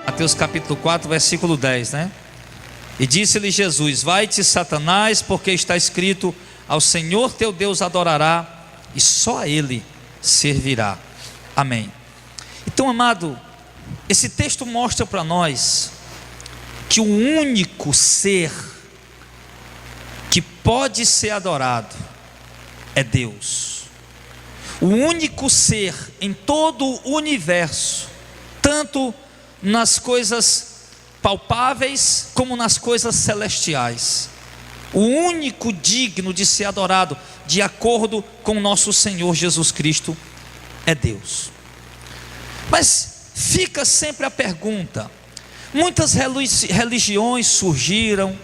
Mateus capítulo 4, versículo 10, né? E disse-lhe Jesus: vai-te, Satanás, porque está escrito: ao Senhor teu Deus adorará, e só a Ele servirá. Amém. Então, amado, esse texto mostra para nós que o único ser que pode ser adorado é Deus. O único ser em todo o universo, tanto nas coisas palpáveis como nas coisas celestiais, o único digno de ser adorado de acordo com nosso Senhor Jesus Cristo é Deus. Mas fica sempre a pergunta: muitas religiões surgiram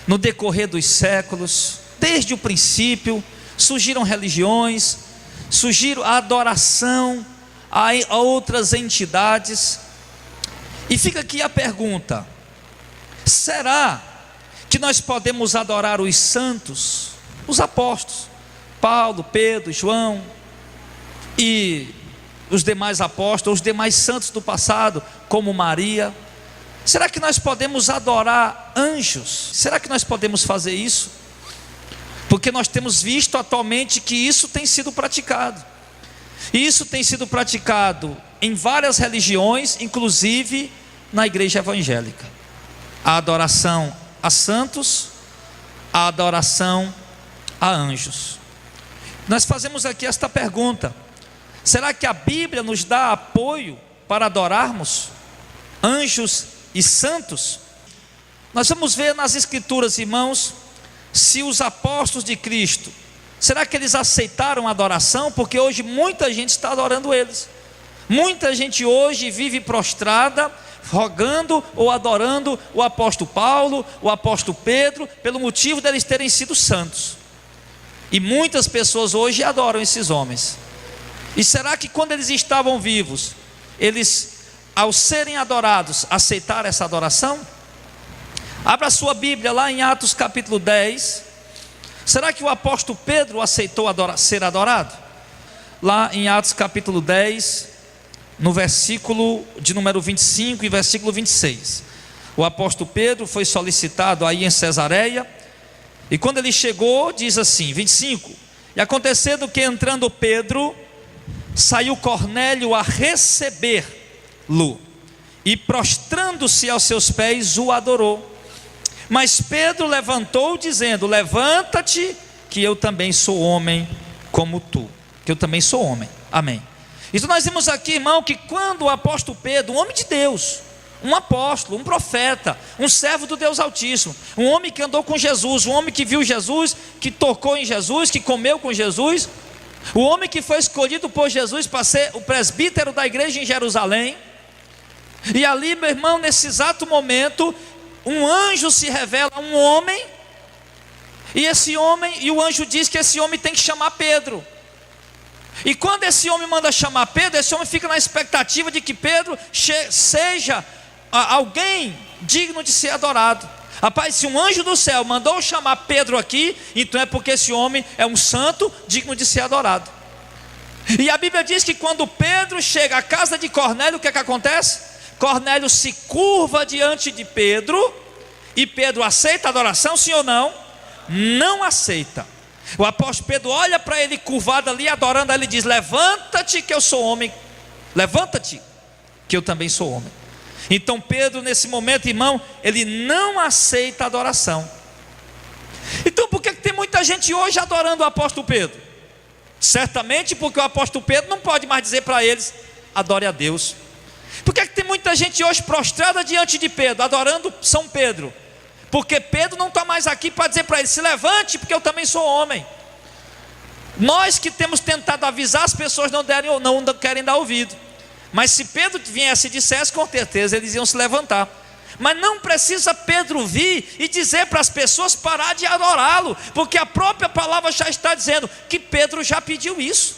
no decorrer dos séculos, desde o princípio surgiram religiões, surgiram a adoração a outras entidades. E fica aqui a pergunta: será que nós podemos adorar os santos, os apóstolos, Paulo, Pedro, João e os demais apóstolos, os demais santos do passado, como Maria? Será que nós podemos adorar anjos? Será que nós podemos fazer isso? Porque nós temos visto atualmente que isso tem sido praticado. E isso tem sido praticado em várias religiões, inclusive na igreja evangélica. A adoração a santos, a adoração a anjos. Nós fazemos aqui esta pergunta: será que a Bíblia nos dá apoio para adorarmos anjos e santos? Nós vamos ver nas Escrituras, irmãos, se os apóstolos de Cristo, será que eles aceitaram a adoração? Porque hoje muita gente está adorando eles. Muita gente hoje vive prostrada, rogando ou adorando o apóstolo Paulo, o apóstolo Pedro, pelo motivo deles terem sido santos. E muitas pessoas hoje adoram esses homens. E será que quando eles estavam vivos, eles, ao serem adorados, aceitaram essa adoração? Abra a sua Bíblia lá em Atos capítulo 10. Será que o apóstolo Pedro aceitou ser adorado? Lá em Atos capítulo 10, no versículo de número 25 e versículo 26. O apóstolo Pedro foi solicitado aí em Cesareia, e quando ele chegou, diz assim, 25: e acontecendo que entrando Pedro, saiu Cornélio a recebê-lo, e prostrando-se aos seus pés, o adorou. Mas Pedro levantou, dizendo: levanta-te, que eu também sou homem como tu. Que eu também sou homem. Amém. Então nós vimos aqui, irmão, que quando o apóstolo Pedro, um homem de Deus, um apóstolo, um profeta, um servo do Deus Altíssimo, um homem que andou com Jesus, um homem que viu Jesus, que tocou em Jesus, que comeu com Jesus, o homem que foi escolhido por Jesus para ser o presbítero da igreja em Jerusalém. E ali, meu irmão, nesse exato momento, um anjo se revela a um homem, e esse homem, e o anjo diz que esse homem tem que chamar Pedro. E quando esse homem manda chamar Pedro, esse homem fica na expectativa de que Pedro seja alguém digno de ser adorado. Rapaz, se um anjo do céu mandou chamar Pedro aqui, então é porque esse homem é um santo digno de ser adorado. E a Bíblia diz que quando Pedro chega à casa de Cornélio, o que é que acontece? Cornélio se curva diante de Pedro, e Pedro aceita a adoração, sim ou não? Não aceita. O apóstolo Pedro olha para ele curvado ali, adorando, ele diz: levanta-te que eu sou homem, levanta-te que eu também sou homem. Então Pedro, nesse momento, irmão, ele não aceita a adoração. Então por que tem muita gente hoje adorando o apóstolo Pedro? Certamente porque o apóstolo Pedro não pode mais dizer para eles: adore a Deus. Por que tem muita gente hoje prostrada diante de Pedro, adorando São Pedro? Porque Pedro não está mais aqui para dizer para ele: se levante, porque eu também sou homem. Nós que temos tentado avisar, as pessoas não querem dar ouvido. Mas se Pedro viesse e dissesse, com certeza eles iam se levantar. Mas não precisa Pedro vir e dizer para as pessoas parar de adorá-lo, porque a própria palavra já está dizendo que Pedro já pediu isso.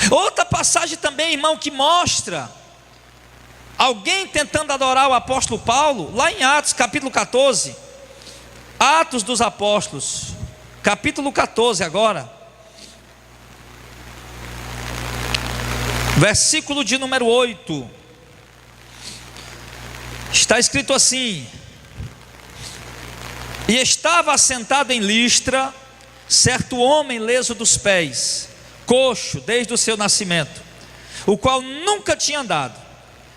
Outra passagem também, irmão, que mostra alguém tentando adorar o apóstolo Paulo, lá em Atos capítulo 14, Atos dos Apóstolos, capítulo 14 agora, versículo de número 8. Está escrito assim: e estava assentado em Listra certo homem leso dos pés, coxo desde o seu nascimento, o qual nunca tinha andado.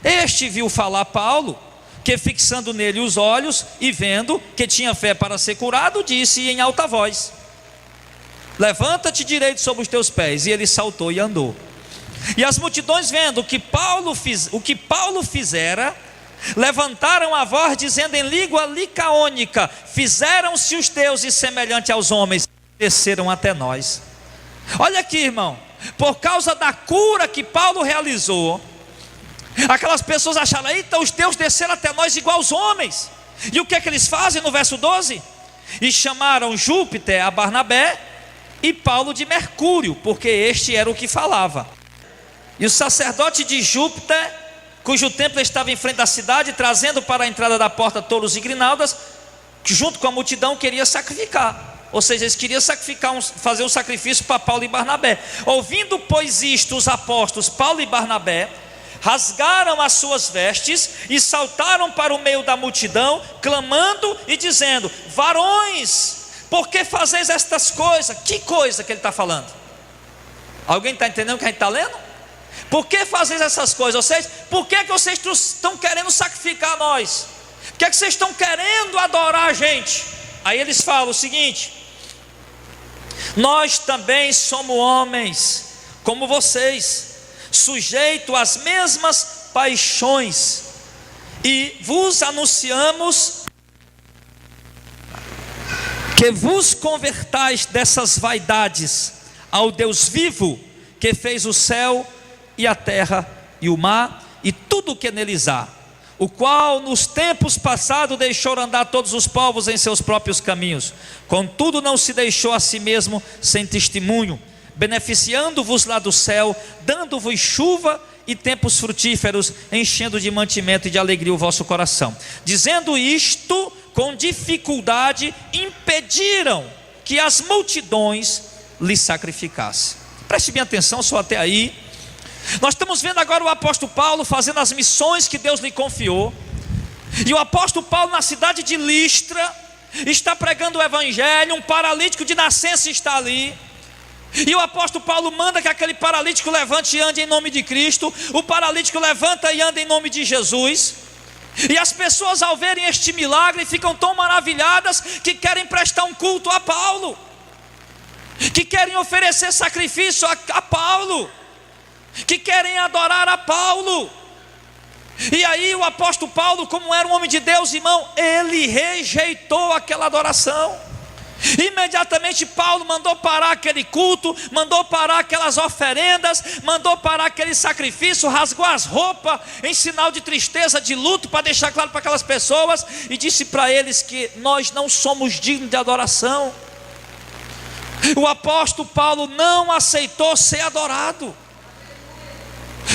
Este viu falar Paulo, que fixando nele os olhos e vendo que tinha fé para ser curado, disse em alta voz: levanta-te direito sobre os teus pés. E ele saltou e andou. E as multidões, vendo o que Paulo fizera, levantaram a voz, dizendo em língua licaônica: fizeram-se os deuses semelhante aos homens, desceram até nós. Olha aqui, irmão, por causa da cura que Paulo realizou, aquelas pessoas acharam: eita, os deuses desceram até nós igual aos homens. E o que é que eles fazem no verso 12? E chamaram Júpiter a Barnabé e Paulo de Mercúrio, porque este era o que falava. E o sacerdote de Júpiter, cujo templo estava em frente da cidade, trazendo para a entrada da porta touros e grinaldas, junto com a multidão, queria sacrificar. Ou seja, eles queriam fazer um sacrifício para Paulo e Barnabé. Ouvindo, pois, isto, os apóstolos Paulo e Barnabé rasgaram as suas vestes e saltaram para o meio da multidão, clamando e dizendo: varões, por que fazeis estas coisas? Que coisa que ele está falando? Alguém está entendendo o que a gente está lendo? Por que fazeis essas coisas? Ou seja, por que vocês estão querendo sacrificar nós? Por que vocês estão querendo adorar a gente? Aí eles falam o seguinte: nós também somos homens como vocês, sujeitos às mesmas paixões, e vos anunciamos que vos convertais dessas vaidades ao Deus vivo, que fez o céu e a terra e o mar e tudo o que neles há, o qual nos tempos passados deixou andar todos os povos em seus próprios caminhos, contudo não se deixou a si mesmo sem testemunho, beneficiando-vos lá do céu, dando-vos chuva e tempos frutíferos, enchendo de mantimento e de alegria o vosso coração. Dizendo isto, com dificuldade impediram que as multidões lhe sacrificassem. Preste bem atenção, só até aí. Nós estamos vendo agora o apóstolo Paulo fazendo as missões que Deus lhe confiou. E o apóstolo Paulo, na cidade de Listra, está pregando o evangelho. Um paralítico de nascença está ali. E o apóstolo Paulo manda que aquele paralítico levante e ande em nome de Cristo. O paralítico levanta e anda em nome de Jesus. E as pessoas, ao verem este milagre, ficam tão maravilhadas que querem prestar um culto a Paulo, que querem oferecer sacrifício a Paulo, que querem adorar a Paulo. E aí o apóstolo Paulo, como era um homem de Deus, irmão, ele rejeitou aquela adoração. Imediatamente Paulo mandou parar aquele culto, mandou parar aquelas oferendas, mandou parar aquele sacrifício, rasgou as roupas em sinal de tristeza, de luto, para deixar claro para aquelas pessoas, e disse para eles que nós não somos dignos de adoração. O apóstolo Paulo não aceitou ser adorado.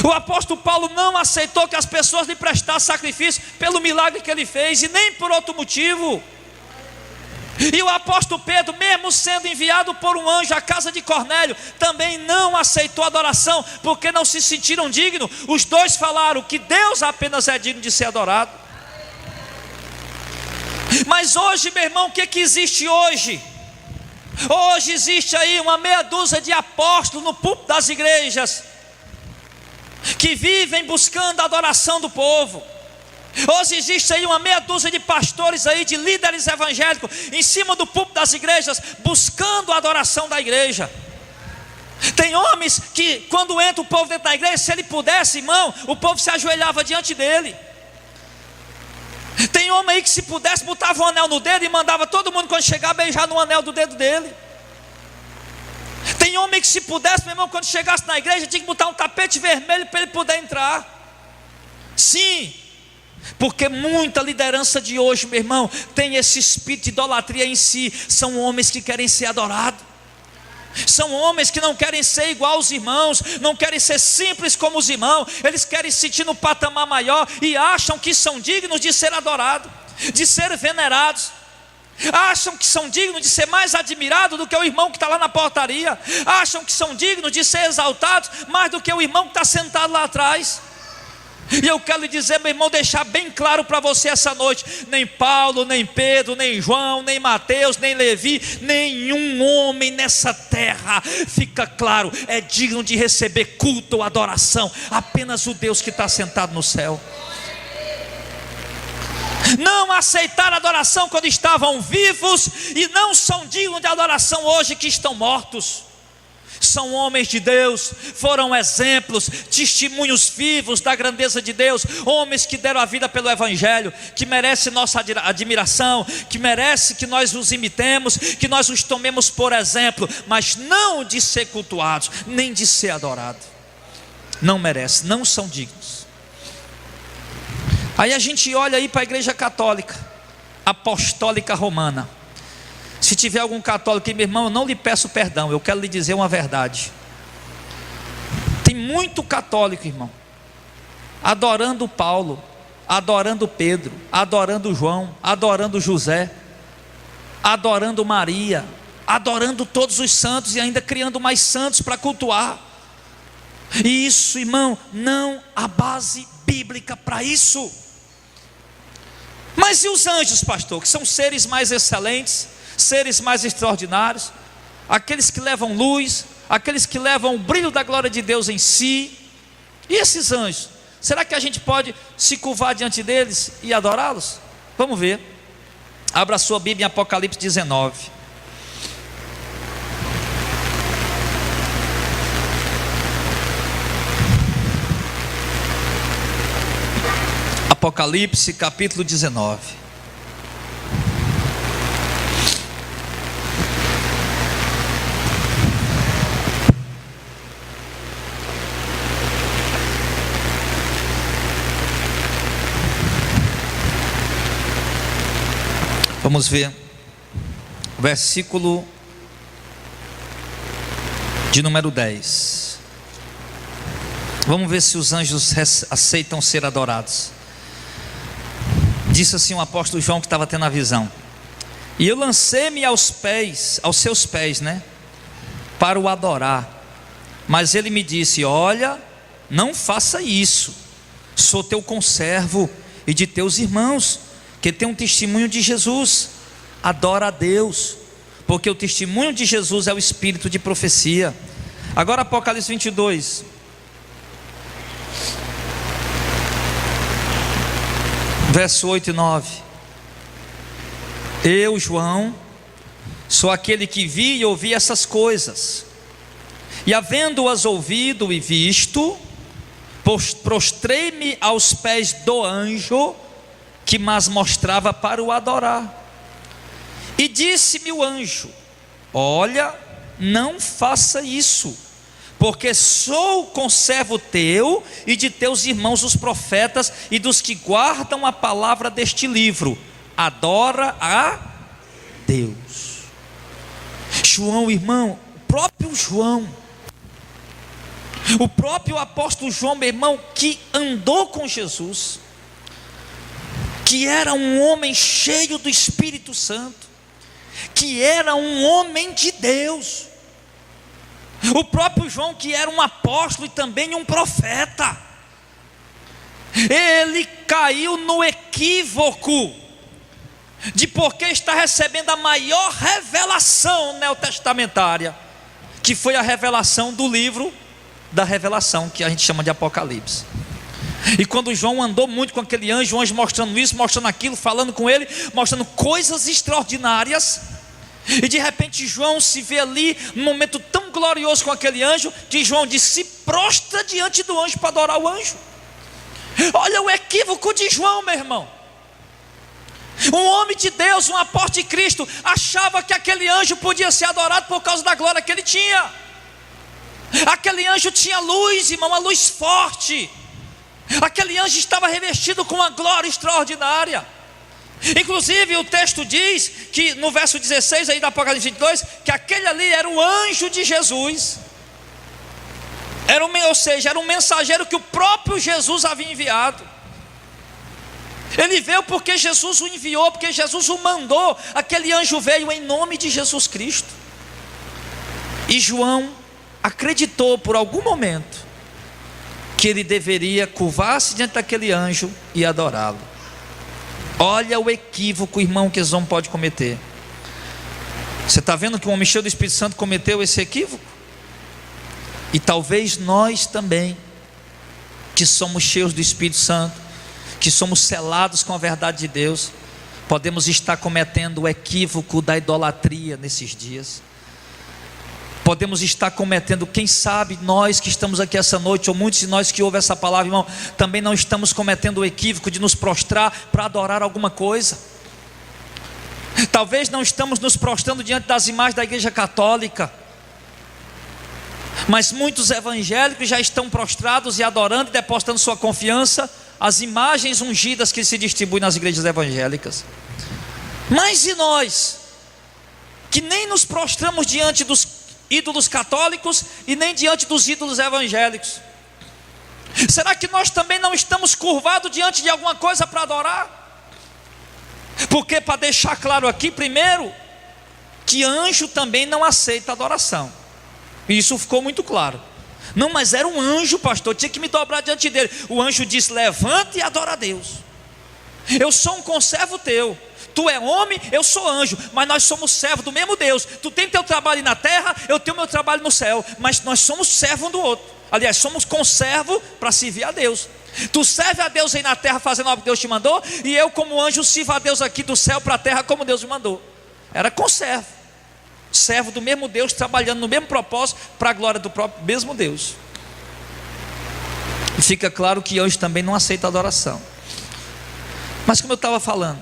O apóstolo Paulo não aceitou que as pessoas lhe prestassem sacrifício pelo milagre que ele fez, e nem por outro motivo. E o apóstolo Pedro, mesmo sendo enviado por um anjo à casa de Cornélio, também não aceitou adoração, porque não se sentiram dignos. Os dois falaram que Deus apenas é digno de ser adorado. Mas hoje, meu irmão, o que existe hoje? Hoje existe aí uma meia dúzia de apóstolos no púlpito das igrejas, que vivem buscando a adoração do povo. Hoje existe aí uma meia dúzia de pastores aí, de líderes evangélicos, em cima do púlpito das igrejas, buscando a adoração da igreja. Tem homens que, quando entra o povo dentro da igreja, se ele pudesse, irmão, o povo se ajoelhava diante dele. Tem homem aí que, se pudesse, botava um anel no dedo e mandava todo mundo, quando chegar, beijar no anel do dedo dele. Tem homem que, se pudesse, meu irmão, quando chegasse na igreja, tinha que botar um tapete vermelho para ele poder entrar. Sim, porque muita liderança de hoje, meu irmão, tem esse espírito de idolatria em si. São homens que querem ser adorados, são homens que não querem ser igual aos irmãos, não querem ser simples como os irmãos. Eles querem se sentir no patamar maior e acham que são dignos de ser adorados, de ser venerados. Acham que são dignos de ser mais admirados do que o irmão que está lá na portaria. Acham que são dignos de ser exaltados mais do que o irmão que está sentado lá atrás. E eu quero lhe dizer, meu irmão, deixar bem claro para você essa noite: nem Paulo, nem Pedro, nem João, nem Mateus, nem Levi, nenhum homem nessa terra, fica claro, é digno de receber culto ou adoração. Apenas o Deus que está sentado no céu. Não aceitaram adoração quando estavam vivos, e não são dignos de adoração hoje que estão mortos. São homens de Deus, foram exemplos, testemunhos vivos da grandeza de Deus, homens que deram a vida pelo Evangelho, que merece nossa admiração, que merece que nós os imitemos, que nós os tomemos por exemplo, mas não de ser cultuados, nem de ser adorados. Não merece, não são dignos. Aí a gente olha aí para a igreja católica, apostólica romana. Se tiver algum católico aqui, meu irmão, eu não lhe peço perdão, eu quero lhe dizer uma verdade. Tem muito católico, irmão, adorando Paulo, adorando Pedro, adorando João, adorando José, adorando Maria, adorando todos os santos e ainda criando mais santos para cultuar. E isso, irmão, não há base bíblica para isso. Mas e os anjos, pastor, que são seres mais excelentes, seres mais extraordinários, aqueles que levam luz, aqueles que levam o brilho da glória de Deus em si? E esses anjos, será que a gente pode se curvar diante deles e adorá-los? Vamos ver. Abra a sua Bíblia em Apocalipse 19. Apocalipse capítulo 19. Vamos ver o versículo de número 10. Vamos ver se os anjos aceitam ser adorados. Disse assim o apóstolo João, que estava tendo a visão: e eu lancei-me aos seus pés, para o adorar. Mas ele me disse: olha, não faça isso, sou teu conservo e de teus irmãos, que tem um testemunho de Jesus. Adora a Deus, porque o testemunho de Jesus é o espírito de profecia. Agora Apocalipse 22, verso 8 e 9. Eu, João, sou aquele que vi e ouvi essas coisas, e havendo-as ouvido e visto, prostrei-me aos pés do anjo que mas mostrava para o adorar. E disse-me o anjo: olha, não faça isso, porque sou conservo teu e de teus irmãos os profetas e dos que guardam a palavra deste livro. Adora a Deus. João, irmão, o próprio apóstolo João, meu irmão, que andou com Jesus, que era um homem cheio do Espírito Santo, que era um homem de Deus. O próprio João, que era um apóstolo e também um profeta, ele caiu no equívoco de porque está recebendo a maior revelação neotestamentária, que foi a revelação do livro da revelação, que a gente chama de Apocalipse. E quando João andou muito com aquele anjo, o anjo mostrando isso, mostrando aquilo, falando com ele, mostrando coisas extraordinárias, e de repente João se vê ali num momento tão glorioso com aquele anjo, que João disse: se prostra diante do anjo para adorar o anjo. Olha o equívoco de João, meu irmão. Um homem de Deus, um apóstolo de Cristo, achava que aquele anjo podia ser adorado por causa da glória que ele tinha. Aquele anjo tinha luz, irmão, uma luz forte. Aquele anjo estava revestido com uma glória extraordinária. Inclusive o texto diz que no verso 16 aí da Apocalipse 22, que aquele ali era o anjo de Jesus. Ou seja, era um mensageiro que o próprio Jesus havia enviado. Ele veio porque Jesus o enviou, porque Jesus o mandou. Aquele anjo veio em nome de Jesus Cristo. E João acreditou por algum momento que ele deveria curvar-se diante daquele anjo e adorá-lo. Olha o equívoco, irmão, que esse homem pode cometer. Você está vendo que o homem cheio do Espírito Santo cometeu esse equívoco? E talvez nós também, que somos cheios do Espírito Santo, que somos selados com a verdade de Deus, podemos estar cometendo o equívoco da idolatria nesses dias. Podemos estar cometendo, quem sabe nós que estamos aqui essa noite, ou muitos de nós que ouvem essa palavra, irmão, também não estamos cometendo o equívoco de nos prostrar para adorar alguma coisa. Talvez não estamos nos prostrando diante das imagens da igreja católica, mas muitos evangélicos já estão prostrados e adorando e depositando sua confiança às imagens ungidas que se distribuem nas igrejas evangélicas. Mas e nós, que nem nos prostramos diante dos ídolos católicos e nem diante dos ídolos evangélicos? Será que nós também não estamos curvados diante de alguma coisa para adorar? Porque, para deixar claro aqui, primeiro, que anjo também não aceita adoração. Isso ficou muito claro. Não, mas era um anjo, pastor, tinha que me dobrar diante dele. O anjo disse: levanta e adora a Deus. Eu sou um conservo teu. Tu é homem, eu sou anjo, mas nós somos servos do mesmo Deus. Tu tem teu trabalho na terra, eu tenho meu trabalho no céu, mas nós somos servos um do outro. Aliás, somos conservo para servir a Deus. Tu serve a Deus aí na terra fazendo a obra que Deus te mandou, e eu como anjo sirvo a Deus aqui do céu para a terra como Deus me mandou. Era conservo, servo do mesmo Deus, trabalhando no mesmo propósito para a glória do próprio mesmo Deus. E fica claro que anjo também não aceita adoração. Mas como eu estava falando,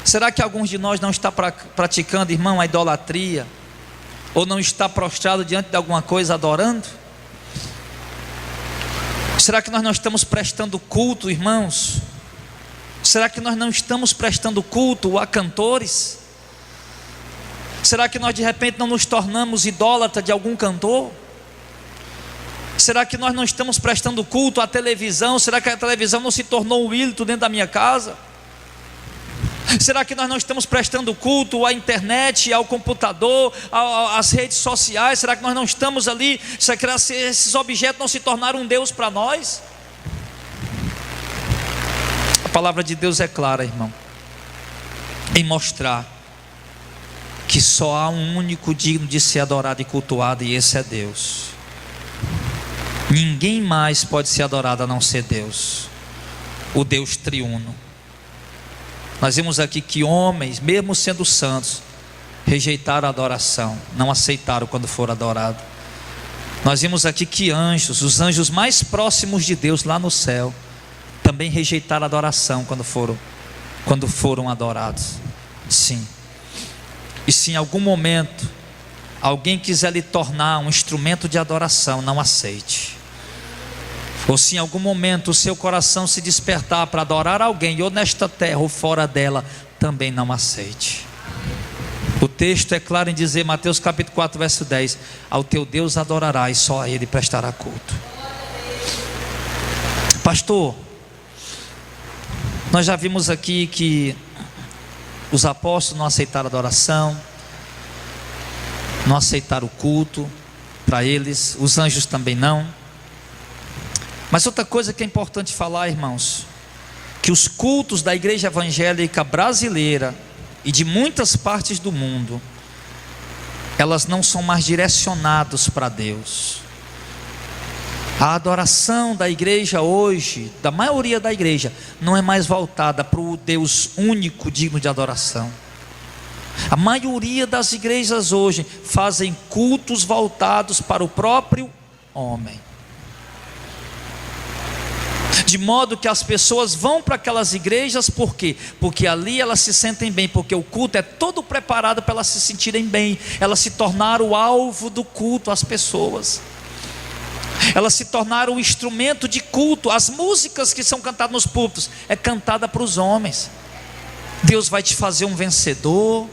será que alguns de nós não está praticando, irmão, a idolatria? Ou não está prostrado diante de alguma coisa adorando? Será que nós não estamos prestando culto, irmãos? Será que nós não estamos prestando culto a cantores? Será que nós de repente não nos tornamos idólatras de algum cantor? Será que nós não estamos prestando culto à televisão? Será que a televisão não se tornou um ídolo dentro da minha casa? Será que nós não estamos prestando culto à internet, ao computador, às redes sociais? Será que nós não estamos ali? Será que esses objetos não se tornaram um Deus para nós? A palavra de Deus é clara, irmão, em mostrar que só há um único digno de ser adorado e cultuado, e esse é Deus. Ninguém mais pode ser adorado a não ser Deus, o Deus triuno. Nós vimos aqui que homens, mesmo sendo santos, rejeitaram a adoração, não aceitaram quando foram adorados. Nós vimos aqui que anjos, os anjos mais próximos de Deus lá no céu, também rejeitaram a adoração quando foram adorados. Sim. E se em algum momento alguém quiser lhe tornar um instrumento de adoração, não aceite. Ou se em algum momento o seu coração se despertar para adorar alguém, ou nesta terra ou fora dela, também não aceite. O texto é claro em dizer, Mateus capítulo 4, verso 10: ao teu Deus adorarás, só a Ele prestará culto. Pastor, nós já vimos aqui que os apóstolos não aceitaram a adoração, não aceitaram o culto para eles, os anjos também não. Mas outra coisa que é importante falar, irmãos, que os cultos da igreja evangélica brasileira e de muitas partes do mundo, elas não são mais direcionados para Deus. A adoração da igreja hoje, da maioria da igreja, não é mais voltada para o Deus único digno de adoração. A maioria das igrejas hoje fazem cultos voltados para o próprio homem, de modo que as pessoas vão para aquelas igrejas, por quê? Porque ali elas se sentem bem, porque o culto é todo preparado para elas se sentirem bem. Elas se tornaram o alvo do culto às pessoas, elas se tornaram o instrumento de culto. As músicas que são cantadas nos púlpitos é cantada para os homens. Deus vai te fazer um vencedor,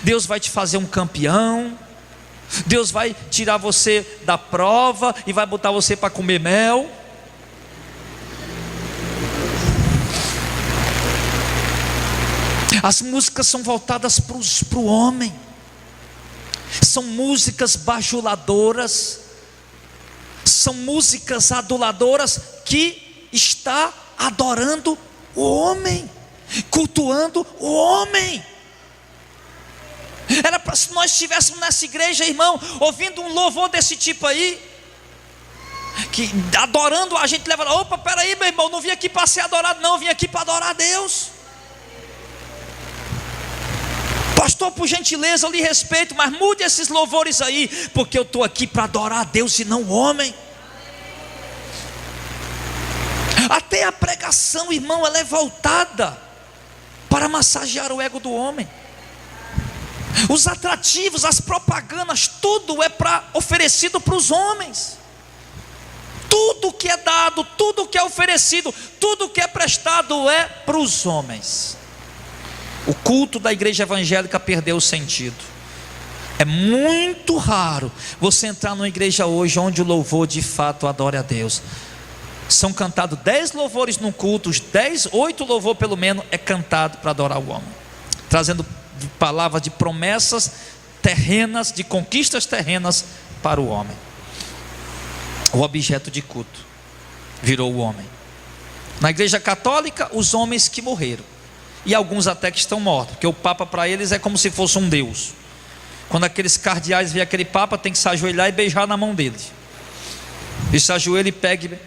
Deus vai te fazer um campeão, Deus vai tirar você da prova e vai botar você para comer mel. As músicas são voltadas para o homem, são músicas bajuladoras, São músicas aduladoras que está adorando o homem, cultuando o homem. Era para se nós estivéssemos nessa igreja, irmão, ouvindo um louvor desse tipo aí, que adorando a gente leva, opa, peraí meu irmão, não vim aqui para ser adorado não, vim aqui para adorar a Deus. Pastor, por gentileza, eu lhe respeito, mas mude esses louvores aí, porque eu estou aqui para adorar a Deus e não o homem. Até a pregação, irmão, ela é voltada para massagear o ego do homem. Os atrativos, as propagandas, tudo é oferecido para os homens. Tudo que é dado, tudo que é oferecido, tudo que é prestado é para os homens. O culto da igreja evangélica perdeu o sentido. É muito raro você entrar numa igreja hoje onde o louvor de fato adore a Deus. São cantados 10 louvores no culto, os 8 louvor pelo menos é cantado para adorar o homem, trazendo palavras de promessas terrenas, de conquistas terrenas para o homem. O objeto de culto virou o homem. Na igreja católica, os homens que morreram, e alguns até que estão mortos, porque o Papa para eles é como se fosse um Deus. Quando aqueles cardeais veem aquele Papa, tem que se ajoelhar e beijar na mão dele. E se ajoelha e pega,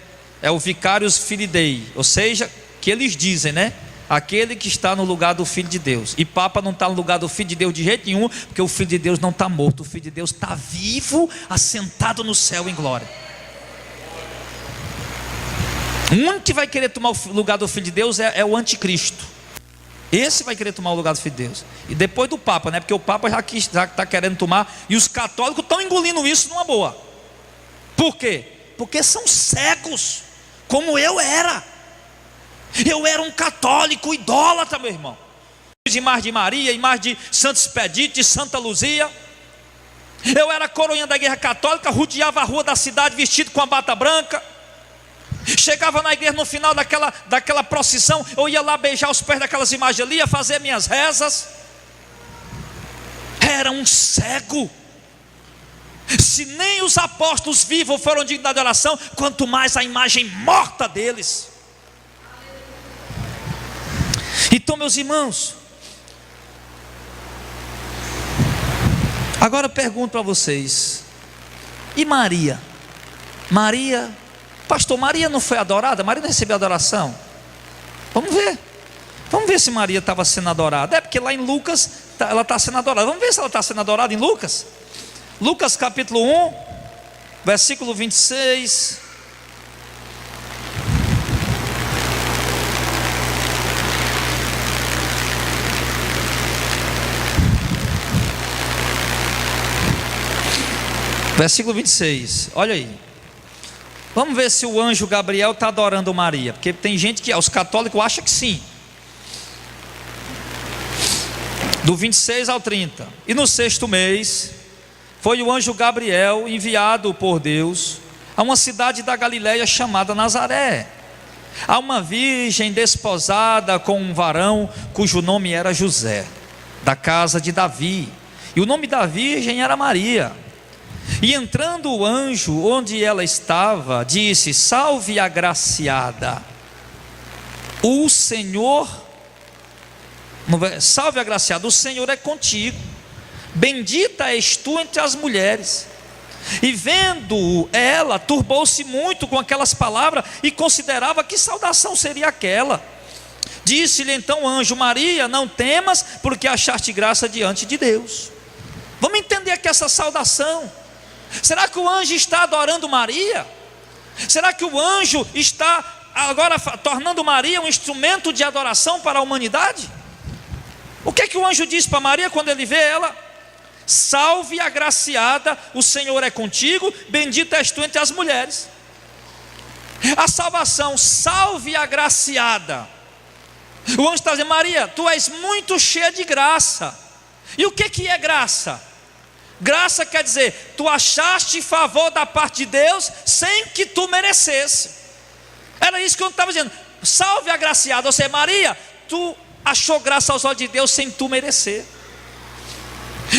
é o Vicarius Filii Dei, ou seja, que eles dizem, né? Aquele que está no lugar do Filho de Deus. E Papa não está no lugar do Filho de Deus de jeito nenhum, porque o Filho de Deus não está morto, o Filho de Deus está vivo, assentado no céu em glória. O único que vai querer tomar o lugar do Filho de Deus é o anticristo. Esse vai querer tomar o lugar do Filho de Deus. E depois do Papa, né? Porque o Papa já está querendo tomar, e os católicos estão engolindo isso numa boa. Por quê? Porque são cegos, como eu era. Eu era um católico idólatra, meu irmão. Imagem de Maria, imagem de Santo Expedito, de Santa Luzia. Eu era coroinha da igreja católica, rodeava a rua da cidade vestido com a bata branca. Chegava na igreja no final daquela procissão, eu ia lá beijar os pés daquelas imagens ali, ia fazer minhas rezas. Era um cego. Se nem os apóstolos vivos foram dignos da adoração, quanto mais a imagem morta deles. Então, meus irmãos, agora eu pergunto para vocês: e Maria? Pastor, Maria não foi adorada? Maria não recebeu adoração? Vamos ver se Maria estava sendo adorada. É porque lá em Lucas ela está sendo adorada. Vamos ver se ela está sendo adorada em Lucas. Lucas capítulo 1, versículo 26. Versículo 26, olha aí. Vamos ver se o anjo Gabriel está adorando Maria, porque tem gente que, os católicos acham que sim. Do 26 ao 30. E no 6º mês, foi o anjo Gabriel enviado por Deus a uma cidade da Galileia chamada Nazaré, a uma virgem desposada com um varão cujo nome era José, da casa de Davi, e o nome da virgem era Maria. E entrando o anjo onde ela estava, disse: salve agraciada, o Senhor, salve agraciada, o Senhor é contigo, bendita és tu entre as mulheres. E vendo ela, turbou-se muito com aquelas palavras e considerava que saudação seria aquela. Disse-lhe então o anjo: Maria, não temas, porque achaste graça diante de Deus. Vamos entender aqui essa saudação. Será que o anjo está adorando Maria? Será que o anjo está agora tornando Maria um instrumento de adoração para a humanidade? O que é que o anjo diz para Maria quando ele vê ela? Salve agraciada, o Senhor é contigo, bendita és tu entre as mulheres. A salvação, salve agraciada. O anjo está dizendo: Maria, tu és muito cheia de graça. E o que é graça? Graça quer dizer, tu achaste favor da parte de Deus sem que tu merecesse. Era isso que eu estava dizendo. Salve agraciado, ou seja, Maria, tu achou graça aos olhos de Deus sem tu merecer.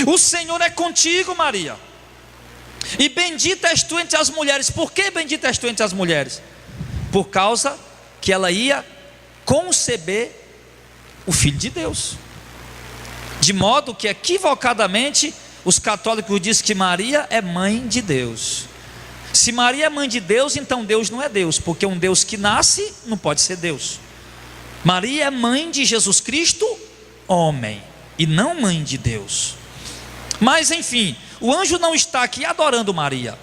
O Senhor é contigo, Maria. E bendita és tu entre as mulheres. Por que bendita és tu entre as mulheres? Por causa que ela ia conceber o Filho de Deus. De modo que equivocadamente os católicos dizem que Maria é mãe de Deus. Se Maria é mãe de Deus, então Deus não é Deus, porque um Deus que nasce não pode ser Deus. Maria é mãe de Jesus Cristo, homem, e não mãe de Deus. Mas enfim, o anjo não está aqui adorando Maria.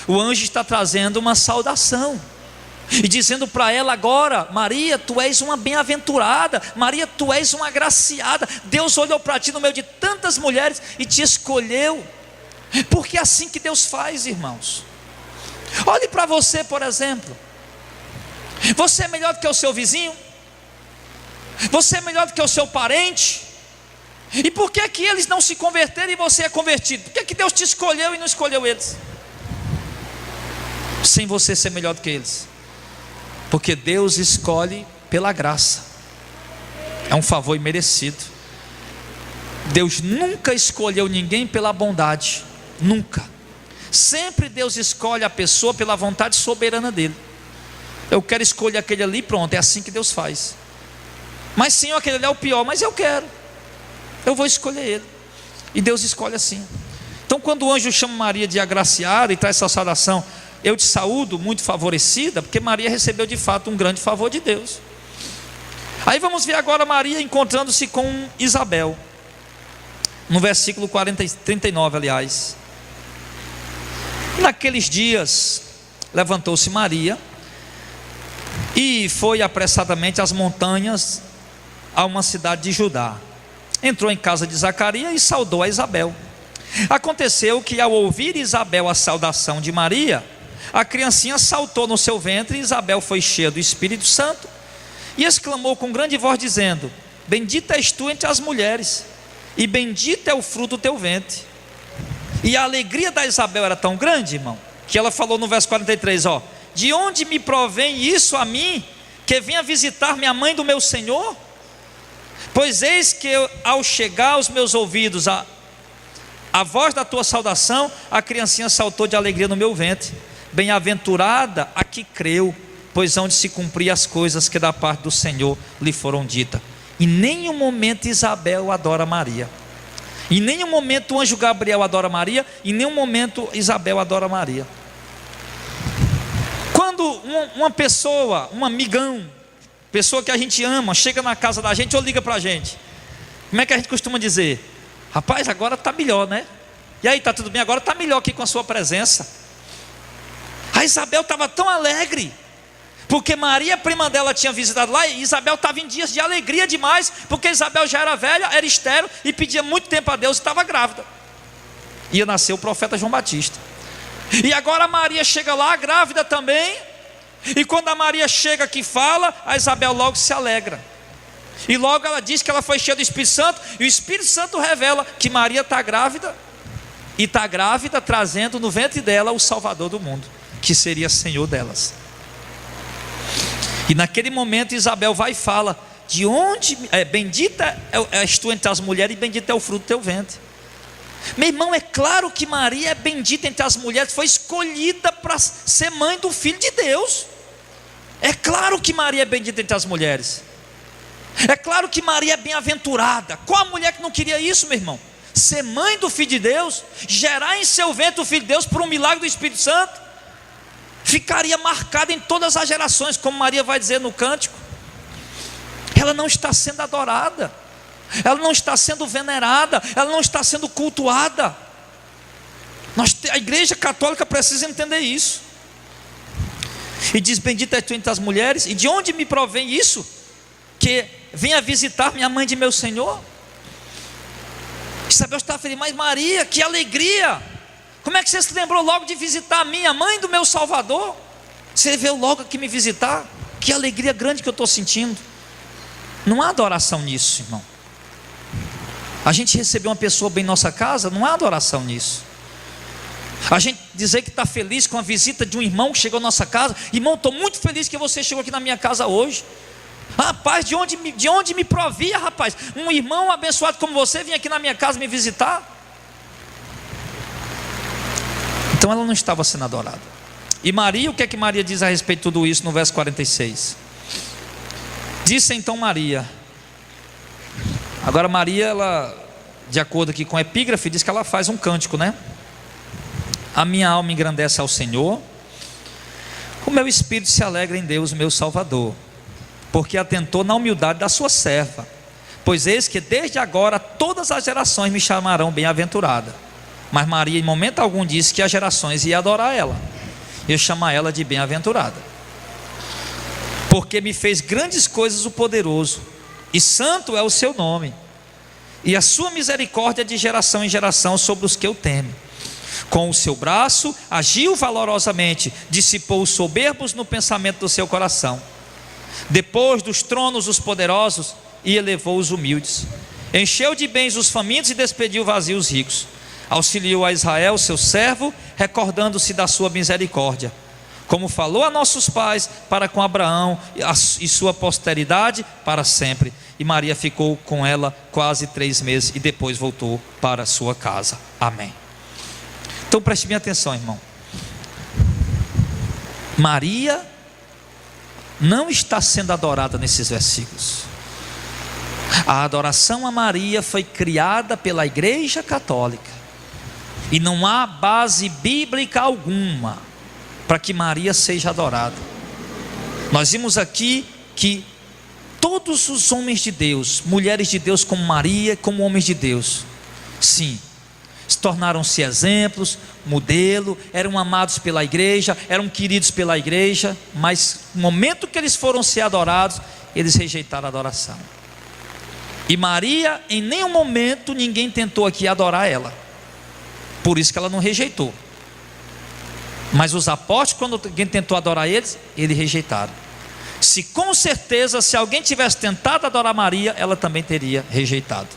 O anjo está trazendo uma saudação e dizendo para ela agora: Maria, tu és uma bem-aventurada, Maria, tu és uma agraciada. Deus olhou para ti no meio de tantas mulheres e te escolheu, porque é assim que Deus faz, irmãos. Olhe para você, por exemplo. Você é melhor do que o seu vizinho? Você é melhor do que o seu parente? E por que que eles não se converteram e você é convertido? Por que que Deus te escolheu e não escolheu eles? Sem você ser melhor do que eles. Porque Deus escolhe pela graça. É um favor imerecido. Deus nunca escolheu ninguém pela bondade. Nunca. Sempre Deus escolhe a pessoa pela vontade soberana dele. Eu quero escolher aquele ali, pronto, é assim que Deus faz. Mas Senhor, aquele ali é o pior, mas eu quero, eu vou escolher ele. E Deus escolhe assim. Então quando o anjo chama Maria de agraciada e traz essa saudação, eu te saúdo, muito favorecida, porque Maria recebeu de fato um grande favor de Deus. Aí vamos ver agora Maria encontrando-se com Isabel, no versículo 39, aliás. Naqueles dias levantou-se Maria e foi apressadamente às montanhas, a uma cidade de Judá. Entrou em casa de Zacarias e saudou a Isabel. Aconteceu que ao ouvir Isabel a saudação de Maria, a criancinha saltou no seu ventre, e Isabel foi cheia do Espírito Santo e exclamou com grande voz dizendo: bendita és tu entre as mulheres, e bendito é o fruto do teu ventre. E a alegria da Isabel era tão grande, irmão, que ela falou no verso 43, de onde me provém isso a mim, que venha visitar minha mãe do meu Senhor? Pois eis que ao chegar aos meus ouvidos a voz da tua saudação, a criancinha saltou de alegria no meu ventre. Bem-aventurada a que creu, pois hão de se cumprir as coisas que da parte do Senhor lhe foram ditas. Em nenhum momento Isabel adora Maria. Em nenhum momento o anjo Gabriel adora Maria. Em nenhum momento Isabel adora Maria. Quando uma pessoa, um amigão, pessoa que a gente ama, chega na casa da gente ou liga para a gente, como é que a gente costuma dizer? Rapaz, agora está melhor, né? E aí, está tudo bem? Agora está melhor aqui com a sua presença. A Isabel estava tão alegre, porque Maria, prima dela, tinha visitado lá, e Isabel estava em dias de alegria demais, porque Isabel já era velha, era estéril, e pedia muito tempo a Deus, e estava grávida. Ia nascer o profeta João Batista. E agora Maria chega lá, grávida também, e quando a Maria chega que fala, a Isabel logo se alegra. E logo ela diz que ela foi cheia do Espírito Santo, e o Espírito Santo revela que Maria está grávida, e está grávida trazendo no ventre dela o Salvador do mundo, que seria Senhor delas. E naquele momento Isabel vai e fala: de onde, bendita és tu entre as mulheres, e bendito é o fruto do teu ventre. Meu irmão, é claro que Maria é bendita entre as mulheres, foi escolhida para ser mãe do Filho de Deus. É claro que Maria é bendita entre as mulheres. É claro que Maria é bem-aventurada. Qual a mulher que não queria isso, meu irmão? Ser mãe do Filho de Deus, gerar em seu ventre o Filho de Deus por um milagre do Espírito Santo. Ficaria marcada em todas as gerações, como Maria vai dizer no cântico. Ela não está sendo adorada, ela não está sendo venerada, ela não está sendo cultuada. A igreja católica precisa entender isso. E diz: bendita é tu entre as mulheres, e de onde me provém isso, que venha visitar minha mãe de meu Senhor? Isabel está feliz, mas Maria, que alegria! Como é que você se lembrou logo de visitar a minha mãe do meu Salvador? Você veio logo aqui me visitar? Que alegria grande que eu estou sentindo. Não há adoração nisso, irmão. A gente receber uma pessoa bem em nossa casa, não há adoração nisso. A gente dizer que está feliz com a visita de um irmão que chegou à nossa casa: irmão, estou muito feliz que você chegou aqui na minha casa hoje. Rapaz, de onde me provia, rapaz, um irmão abençoado como você vinha aqui na minha casa me visitar? Então Então ela não estava sendo adorada. E Maria, o que é que Maria diz a respeito de tudo isso no verso 46? Disse então Maria. Agora Maria, ela, de acordo aqui com a epígrafe, diz que ela faz um cântico, né? A minha alma engrandece ao Senhor, o meu espírito se alegra em Deus, meu Salvador, porque atentou na humildade da sua serva. Pois eis que desde agora todas as gerações me chamarão bem-aventurada. Mas Maria em momento algum disse que as gerações iam adorar ela, eu chamar ela de bem-aventurada, porque me fez grandes coisas o poderoso, e santo é o seu nome, e a sua misericórdia de geração em geração sobre os que o temem. Com o seu braço agiu valorosamente, dissipou os soberbos no pensamento do seu coração. Depois dos tronos os poderosos, e elevou os humildes. Encheu de bens os famintos e despediu vazios os ricos. Auxiliou a Israel, seu servo, recordando-se da sua misericórdia, como falou a nossos pais, para com Abraão e sua posteridade para sempre. E Maria ficou com ela quase 3 meses e depois voltou para a sua casa. Amém. Então preste bem atenção, irmão. Maria não está sendo adorada nesses versículos. A adoração a Maria foi criada pela Igreja Católica, e não há base bíblica alguma para que Maria seja adorada. Nós vimos aqui que todos os homens de Deus, mulheres de Deus como Maria, como homens de Deus, sim, tornaram-se exemplos, modelo, eram amados pela igreja, eram queridos pela igreja, mas no momento que eles foram ser adorados, eles rejeitaram a adoração. E Maria, em nenhum momento ninguém tentou aqui adorar ela, por isso que ela não rejeitou. Mas os apóstolos, quando alguém tentou adorar eles rejeitaram. Se com certeza, se alguém tivesse tentado adorar Maria, ela também teria rejeitado,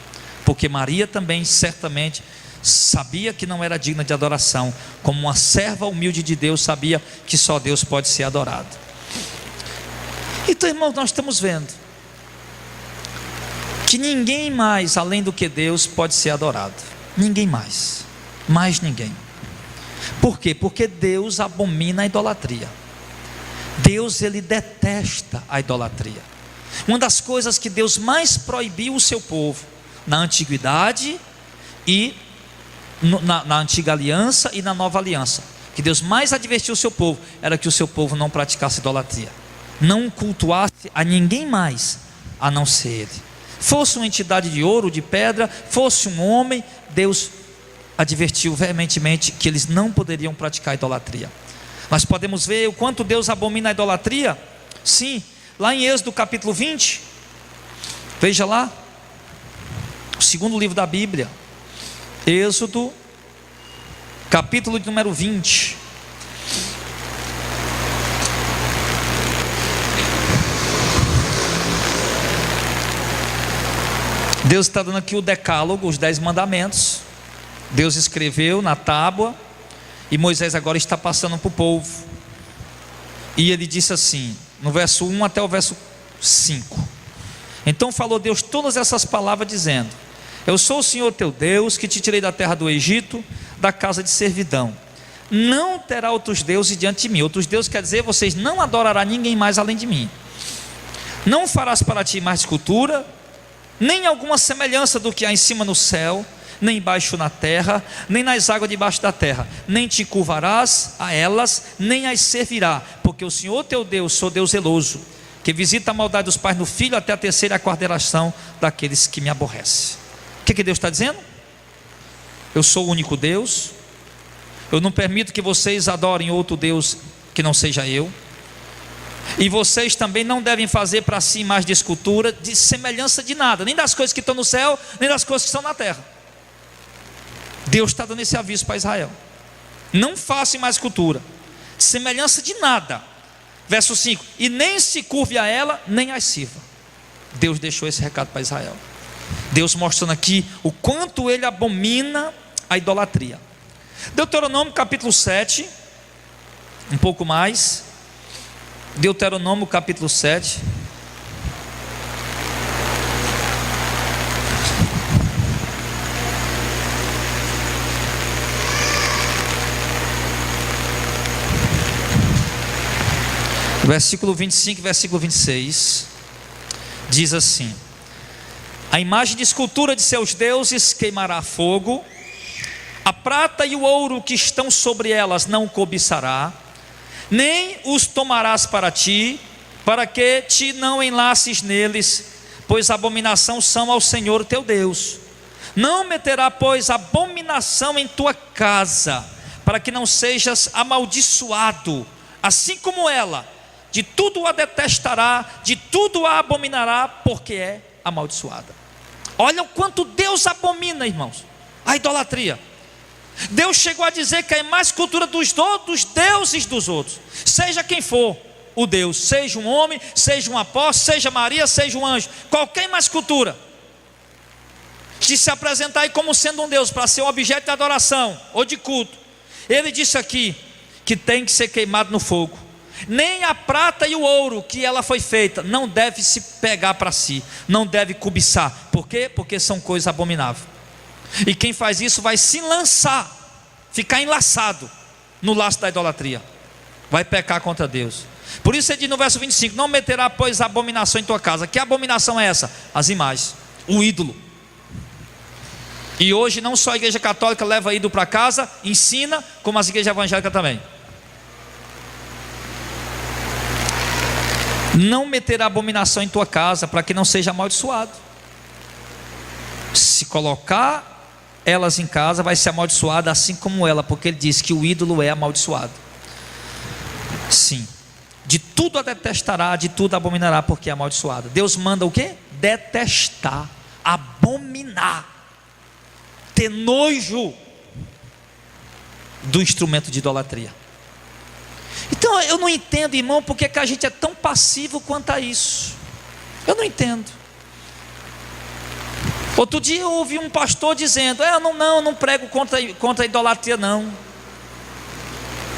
porque Maria também certamente sabia que não era digna de adoração, como uma serva humilde de Deus sabia que só Deus pode ser adorado. Então, irmãos, nós estamos vendo que ninguém mais além do que Deus pode ser adorado. Ninguém mais ninguém. Por quê? Porque Deus abomina a idolatria. Deus, ele detesta a idolatria. Uma das coisas que Deus mais proibiu o seu povo na antiguidade e na antiga aliança e na nova aliança, que Deus mais advertiu o seu povo, era que o seu povo não praticasse idolatria, não cultuasse a ninguém mais a não ser Ele. Fosse uma entidade de ouro, de pedra, fosse um homem, Deus advertiu veementemente que eles não poderiam praticar idolatria. Nós podemos ver o quanto Deus abomina a idolatria. Sim, lá em Êxodo capítulo 20, veja lá, o segundo livro da Bíblia, Êxodo capítulo de número 20. Deus está dando aqui o decálogo, os 10 mandamentos. Deus escreveu na tábua, e Moisés agora está passando para o povo. E ele disse assim, no verso 1 até o verso 5: Então falou Deus todas essas palavras, dizendo: Eu sou o Senhor teu Deus, que te tirei da terra do Egito, da casa de servidão. Não terá outros deuses diante de mim. Outros deuses quer dizer, vocês não adorarão ninguém mais além de mim. Não farás para ti mais escultura, nem alguma semelhança do que há em cima no céu, nem embaixo na terra, nem nas águas debaixo da terra. Nem te curvarás a elas, nem as servirá, porque o Senhor teu Deus, sou Deus zeloso, que visita a maldade dos pais no filho, até a terceira e a quarta geração daqueles que me aborrecem. O que Deus está dizendo? Eu sou o único Deus, eu não permito que vocês adorem outro Deus que não seja eu, e vocês também não devem fazer para si imagem de escultura, de semelhança de nada, nem das coisas que estão no céu, nem das coisas que estão na terra. Deus está dando esse aviso para Israel: não façam mais escultura, semelhança de nada. Verso 5: e nem se curve a ela, nem as sirva. Deus deixou esse recado para Israel. Deus mostrando aqui o quanto ele abomina a idolatria. Deuteronômio capítulo 7, um pouco mais. Deuteronômio capítulo 7. Versículo 25 e versículo 26 diz assim: a imagem de escultura de seus deuses queimará fogo, a prata e o ouro que estão sobre elas não cobiçará, nem os tomarás para ti, para que te não enlaces neles, pois abominação são ao Senhor teu Deus. Não meterá, pois, abominação em tua casa, para que não sejas amaldiçoado, assim como ela. De tudo a detestará, de tudo a abominará, porque é amaldiçoada. Olha o quanto Deus abomina, irmãos, a idolatria. Deus chegou a dizer que é mais cultura dos deuses dos outros, seja quem for o Deus, seja um homem, seja um apóstolo, seja Maria, seja um anjo, qualquer mais cultura que se apresentar aí como sendo um Deus, para ser um objeto de adoração ou de culto, ele disse aqui que tem que ser queimado no fogo. Nem a prata e o ouro que ela foi feita não deve se pegar para si, não deve cobiçar. Por quê? Porque são coisas abomináveis. E quem faz isso vai se lançar, ficar enlaçado no laço da idolatria, vai pecar contra Deus. Por isso ele diz no verso 25: não meterá, pois, abominação em tua casa. Que abominação é essa? As imagens, o ídolo. E hoje não só a igreja católica leva ídolo para casa, ensina, como as igrejas evangélicas também. Não meterá abominação em tua casa, para que não seja amaldiçoado. Se colocar elas em casa, vai ser amaldiçoada assim como ela, porque ele diz que o ídolo é amaldiçoado. Sim, de tudo a detestará, de tudo a abominará, porque é amaldiçoada. Deus manda o quê? Detestar, abominar, ter nojo do instrumento de idolatria. Então eu não entendo, irmão, porque que a gente é tão passivo quanto a isso. Eu não entendo. Outro dia eu ouvi um pastor dizendo: eu não prego contra a idolatria não.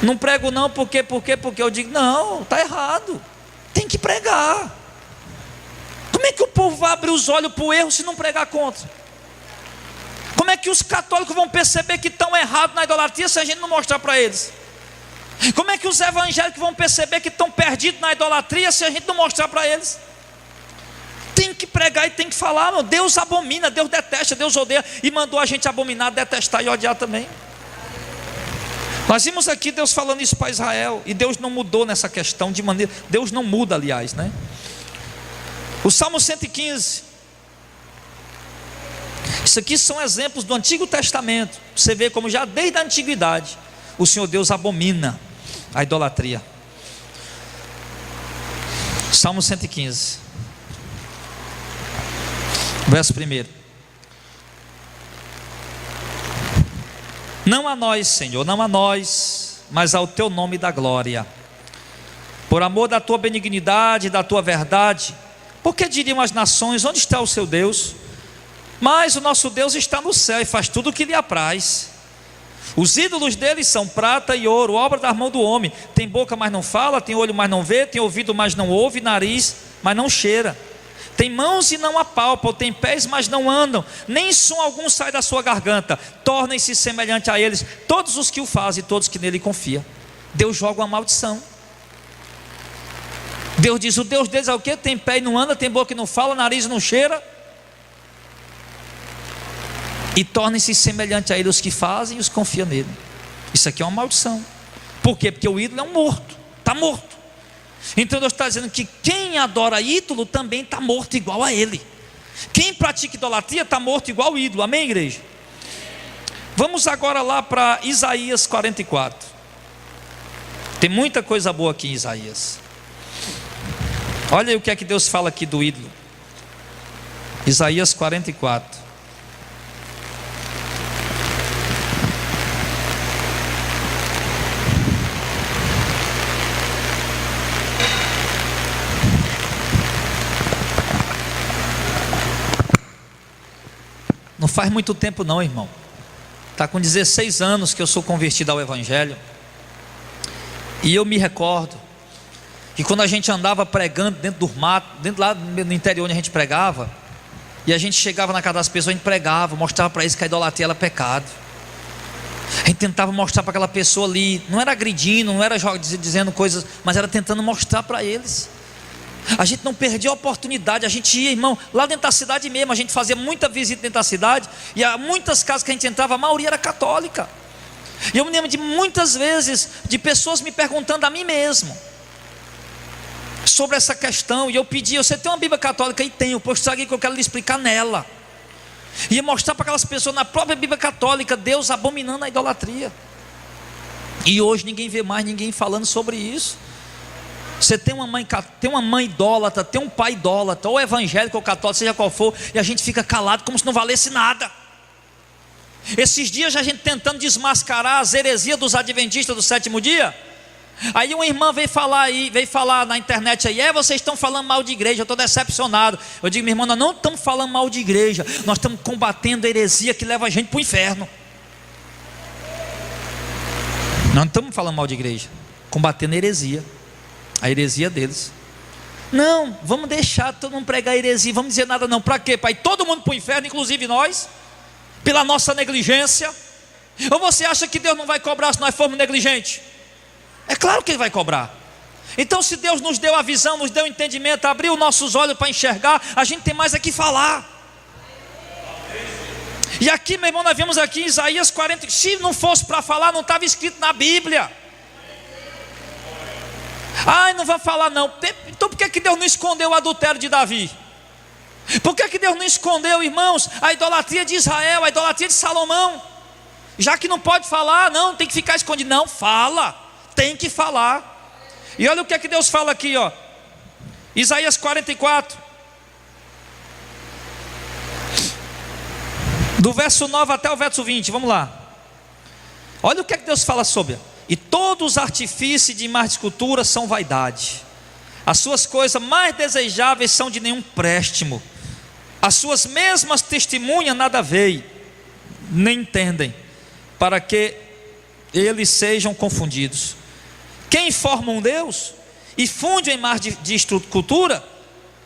Não prego não, porque eu digo: não, está errado, tem que pregar. Como é que o povo vai abrir os olhos para o erro se não pregar contra? Como é que os católicos vão perceber que estão errados na idolatria se a gente não mostrar para eles? Como é que os evangélicos vão perceber que estão perdidos na idolatria se a gente não mostrar para eles? Tem que pregar e tem que falar, meu. Deus abomina, Deus detesta, Deus odeia, e mandou a gente abominar, detestar e odiar também. Nós vimos aqui Deus falando isso para Israel, e Deus não mudou nessa questão de maneira, Deus não muda, aliás, né? O Salmo 115, isso aqui são exemplos do Antigo Testamento. Você vê como já desde a antiguidade o Senhor Deus abomina a idolatria. Salmo 115, verso 1: não a nós, Senhor, não a nós, mas ao teu nome da glória, por amor da tua benignidade e da tua verdade. Porque diriam as nações: onde está o seu Deus? Mas o nosso Deus está no céu e faz tudo o que lhe apraz. Os ídolos deles são prata e ouro, obra da mão do homem. Tem boca, mas não fala; tem olho, mas não vê; tem ouvido, mas não ouve; nariz, mas não cheira; tem mãos e não apalpam; tem pés, mas não andam; nem som algum sai da sua garganta. Tornem-se semelhante a eles todos os que o fazem, e todos que nele confiam. Deus joga uma maldição. Deus diz: o Deus deles é o quê? Tem pé e não anda, tem boca e não fala, nariz e não cheira. E tornem-se semelhante a ele os que fazem e os confiam nele. Isso aqui é uma maldição. Por quê? Porque o ídolo é um morto, está morto. Então Deus está dizendo que quem adora ídolo também está morto igual a ele. Quem pratica idolatria está morto igual ao ídolo. Amém, igreja? Vamos agora lá para Isaías 44. Tem muita coisa boa aqui em Isaías. Olha aí o que é que Deus fala aqui do ídolo. Isaías 44. Não faz muito tempo não, irmão. Está com 16 anos que eu sou convertido ao Evangelho. E eu me recordo que quando a gente andava pregando dentro do mato, dentro lá no interior onde a gente pregava, e a gente chegava na casa das pessoas, a gente pregava, mostrava para eles que a idolatria era pecado. A gente gente tentava mostrar para aquela pessoa ali, não era agredindo, não era dizendo coisas, mas era tentando mostrar para eles. A gente não perdia a oportunidade, a gente ia, irmão, lá dentro da cidade mesmo, a gente fazia muita visita dentro da cidade, e há muitas casas que a gente entrava, a maioria era católica. E eu me lembro de muitas vezes, de pessoas me perguntando a mim mesmo, sobre essa questão, e eu pedia: você tem uma Bíblia católica? E tenho, pois traga aí que eu quero lhe explicar nela. Ia mostrar para aquelas pessoas na própria Bíblia católica, Deus abominando a idolatria. E hoje ninguém vê mais ninguém falando sobre isso. Você tem uma mãe idólatra, tem um pai idólatra, ou evangélico ou católico, seja qual for, e a gente fica calado como se não valesse nada. Esses dias a gente tentando desmascarar as heresias dos adventistas do sétimo dia. Aí uma irmã veio falar na internet aí: vocês estão falando mal de igreja, eu estou decepcionado. Eu digo: minha irmã, nós não estamos falando mal de igreja, nós estamos combatendo a heresia que leva a gente para o inferno. Nós não estamos falando mal de igreja, combatendo a heresia deles. Não, vamos deixar todo mundo pregar a heresia, vamos dizer nada não. Para quê? Para ir todo mundo para o inferno, inclusive nós, pela nossa negligência? Ou você acha que Deus não vai cobrar se nós formos negligentes? É claro que Ele vai cobrar. Então, se Deus nos deu a visão, nos deu o entendimento, abriu nossos olhos para enxergar, a gente tem mais aqui falar. E aqui, meu irmão, nós vemos aqui em Isaías 40, se não fosse para falar, não estava escrito na Bíblia. Ai, não vai falar não. Então por que Deus não escondeu o adultério de Davi? Por que Deus não escondeu, irmãos, a idolatria de Israel, a idolatria de Salomão? Já que não pode falar, não, tem que ficar escondido. Não, fala, tem que falar. E olha o que Deus fala aqui, ó. Isaías 44, do verso 9 até o verso 20, vamos lá. Olha o que Deus fala sobre: e todos os artifícios de mais escultura são vaidade, as suas coisas mais desejáveis são de nenhum préstimo, as suas mesmas testemunhas nada veem, nem entendem, para que eles sejam confundidos. Quem forma um Deus e funde em mar de escultura,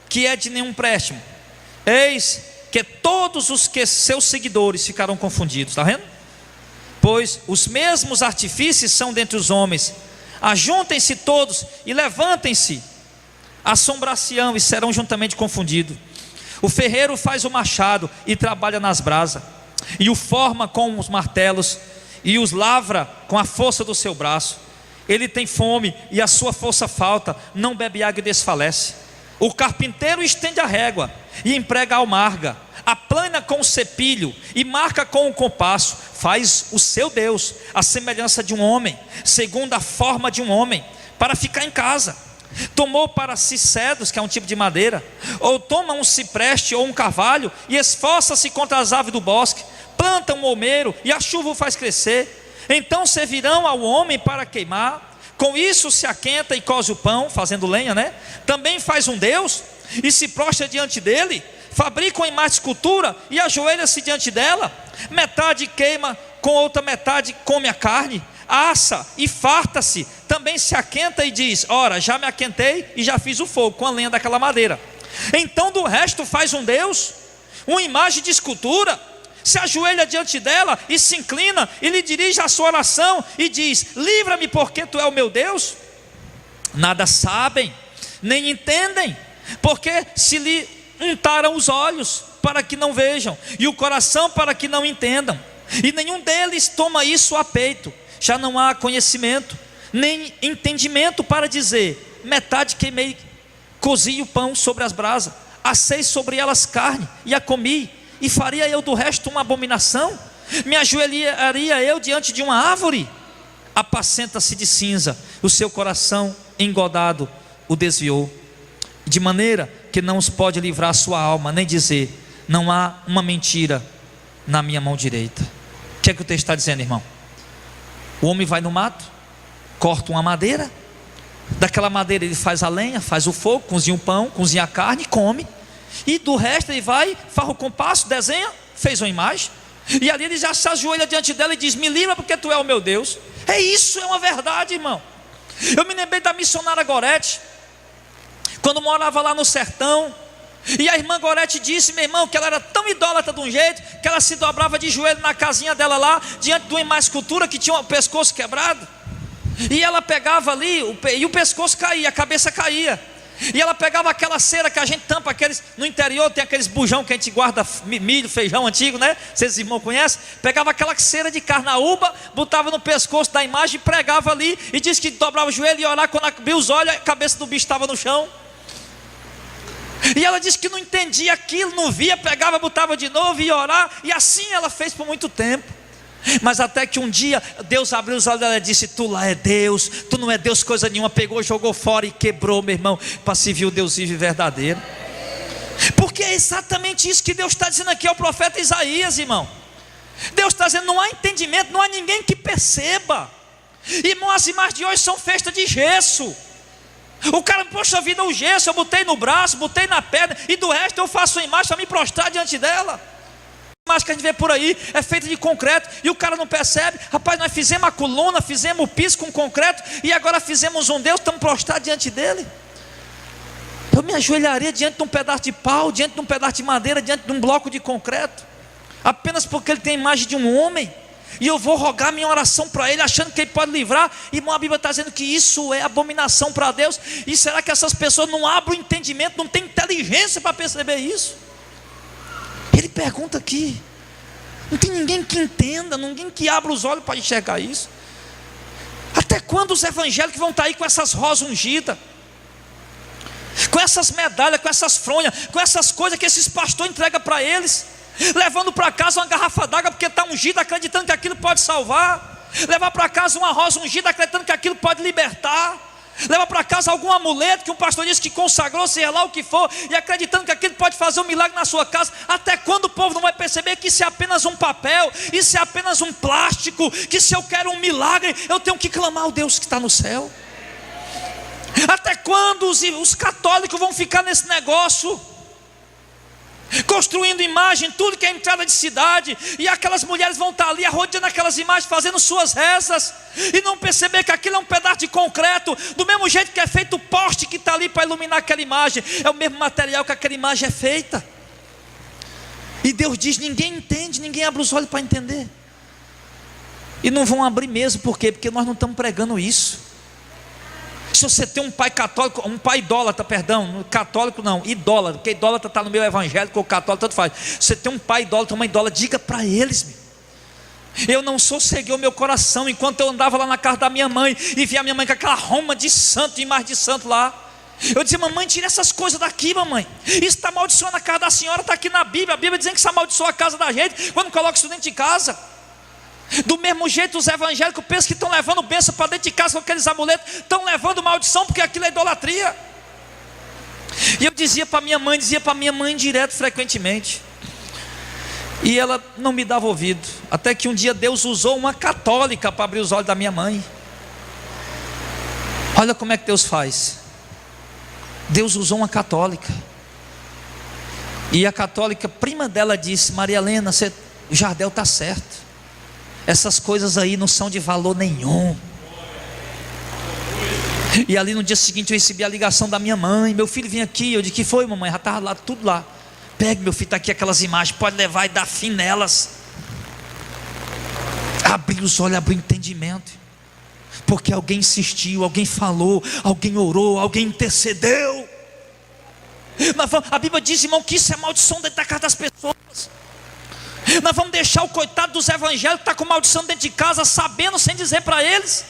que é de nenhum préstimo, eis que todos os que seus seguidores ficarão confundidos. Está vendo? Pois os mesmos artifícios são dentre os homens, ajuntem-se todos e levantem-se, assombração, e serão juntamente confundidos. O ferreiro faz o machado e trabalha nas brasas, e o forma com os martelos, e os lavra com a força do seu braço. Ele tem fome e a sua força falta, não bebe água e desfalece. O carpinteiro estende a régua e emprega a almarga, aplana com o cepilho e marca com o compasso. Faz o seu Deus a semelhança de um homem, segundo a forma de um homem, para ficar em casa. Tomou para si cedros, que é um tipo de madeira, ou toma um cipreste ou um carvalho, e esforça-se contra as aves do bosque. Planta um almeiro e a chuva o faz crescer. Então servirão ao homem para queimar, com isso se aquenta e coze o pão, fazendo lenha, né? Também faz um Deus e se prostra diante dele. Fabrica uma imagem de escultura e ajoelha-se diante dela. Metade queima, com outra metade come a carne, assa e farta-se. Também se aquenta e diz: ora, já me aquentei e já fiz o fogo com a lenha daquela madeira. Então do resto faz um Deus, uma imagem de escultura, se ajoelha diante dela e se inclina e lhe dirige a sua oração e diz: livra-me, porque tu és o meu Deus. Nada sabem, nem entendem, porque se lhe untaram os olhos para que não vejam, e o coração para que não entendam, e nenhum deles toma isso a peito. Já não há conhecimento, nem entendimento para dizer: metade queimei, cozi o pão sobre as brasas, assei sobre elas carne e a comi, e faria eu do resto uma abominação? Me ajoelharia eu diante de uma árvore? Apacenta-se de cinza, o seu coração engodado o desviou, de maneira que não os pode livrar a sua alma, nem dizer: não há uma mentira na minha mão direita. O que é que o texto está dizendo, irmão? O homem vai no mato, corta uma madeira, daquela madeira ele faz a lenha, faz o fogo, cozinha o pão, cozinha a carne, come. E do resto ele vai, farra o compasso, desenha, fez uma imagem, e ali ele já se ajoelha diante dela e diz: me livra, porque tu és o meu Deus. É isso, é uma verdade, irmão. Eu me lembrei da missionária Gorete, quando morava lá no sertão, E a irmã Gorete disse, meu irmão, que ela era tão idólatra de um jeito, que ela se dobrava de joelho na casinha dela lá, diante de uma escultura que tinha o pescoço quebrado. E ela pegava ali, e o pescoço caía, a cabeça caía. E ela pegava aquela cera que a gente tampa, no interior tem aqueles bujão que a gente guarda milho, feijão antigo, né? Vocês irmãos conhecem? Pegava aquela cera de carnaúba, botava no pescoço da imagem e pregava ali. E disse que dobrava o joelho e ia orar, quando abriu os olhos, a cabeça do bicho estava no chão. E ela disse que não entendia aquilo, não via, pegava, botava de novo e ia orar. E assim ela fez por muito tempo. Mas até que um dia Deus abriu os olhos dela e disse: tu lá é Deus, tu não é Deus coisa nenhuma. Pegou, jogou fora e quebrou, meu irmão, para se ver o Deus vivo e verdadeiro. Porque é exatamente isso que Deus está dizendo aqui ao profeta Isaías, irmão. Deus está dizendo: não há entendimento, não há ninguém que perceba. Irmão, as imagens de hoje são feitas de gesso. O cara, poxa vida, o gesso eu botei no braço, botei na perna, e do resto eu faço a imagem para me prostrar diante dela. A imagem que a gente vê por aí é feita de concreto, e o cara não percebe. Rapaz, nós fizemos a coluna, fizemos o piso com concreto, e agora fizemos um Deus, estamos prostrados diante dele. Eu me ajoelharia diante de um pedaço de pau, diante de um pedaço de madeira, diante de um bloco de concreto, apenas porque ele tem a imagem de um homem. E eu vou rogar minha oração para ele, achando que ele pode livrar. Irmão, a Bíblia está dizendo que isso é abominação para Deus. E será que essas pessoas não abrem o entendimento, não têm inteligência para perceber isso? Ele pergunta aqui. Não tem ninguém que entenda, ninguém que abra os olhos para enxergar isso. Até quando os evangélicos vão estar aí com essas rosas ungidas, com essas medalhas, com essas fronhas, com essas coisas que esses pastores entregam para eles, levando para casa uma garrafa d'água porque está ungida, acreditando que aquilo pode salvar, levar para casa uma rosa ungida, acreditando que aquilo pode libertar, levar para casa algum amuleto que um pastor disse que consagrou, seja lá o que for, e acreditando que aquilo pode fazer um milagre na sua casa. Até quando o povo não vai perceber que isso é apenas um papel, isso é apenas um plástico, que se eu quero um milagre, eu tenho que clamar ao Deus que está no céu? Até quando os católicos vão ficar nesse negócio, construindo imagem, tudo que é entrada de cidade, e aquelas mulheres vão estar ali arrodeando aquelas imagens, fazendo suas rezas, e não perceber que aquilo é um pedaço de concreto, do mesmo jeito que é feito o poste que está ali para iluminar aquela imagem, é o mesmo material que aquela imagem é feita. E Deus diz: ninguém entende, ninguém abre os olhos para entender. E não vão abrir mesmo, por quê? Porque nós não estamos pregando isso. Se você tem um pai católico, um pai idólatra, perdão, católico não, idólatra, porque idólatra está no meio evangélico ou católico, tanto faz. Você tem um pai idólatra, uma idólatra, diga para eles: eu não sosseguei o meu coração enquanto eu andava lá na casa da minha mãe e via a minha mãe com aquela Roma de santo e imagem de santo lá. Eu dizia: mamãe, tira essas coisas daqui, mamãe, isso está amaldiçoando a casa da senhora, está aqui na Bíblia, a Bíblia dizendo que isso amaldiçoa a casa da gente quando coloca isso dentro de casa. Do mesmo jeito os evangélicos pensam que estão levando bênção para dentro de casa com aqueles amuletos, estão levando maldição, porque aquilo é idolatria. E eu dizia para minha mãe direto, frequentemente, e ela não me dava ouvido. Até que um dia Deus usou uma católica para abrir os olhos da minha mãe. Olha como é que Deus faz. Deus usou uma católica, e a católica prima dela disse: Maria Helena, o Jardel está certo, essas coisas aí não são de valor nenhum. E ali no dia seguinte eu recebi a ligação da minha mãe: meu filho vinha aqui. Eu disse: que foi, mamãe? Já estava lá, tudo lá. Pegue, meu filho, está aqui aquelas imagens, pode levar e dar fim nelas. Abrir os olhos, abrir o entendimento, porque alguém insistiu, alguém falou, alguém orou, alguém intercedeu. A Bíblia diz, irmão, que isso é maldição dentro da casa das pessoas. Nós vamos deixar o coitado dos evangélicos que está com maldição dentro de casa, sabendo, sem dizer para eles.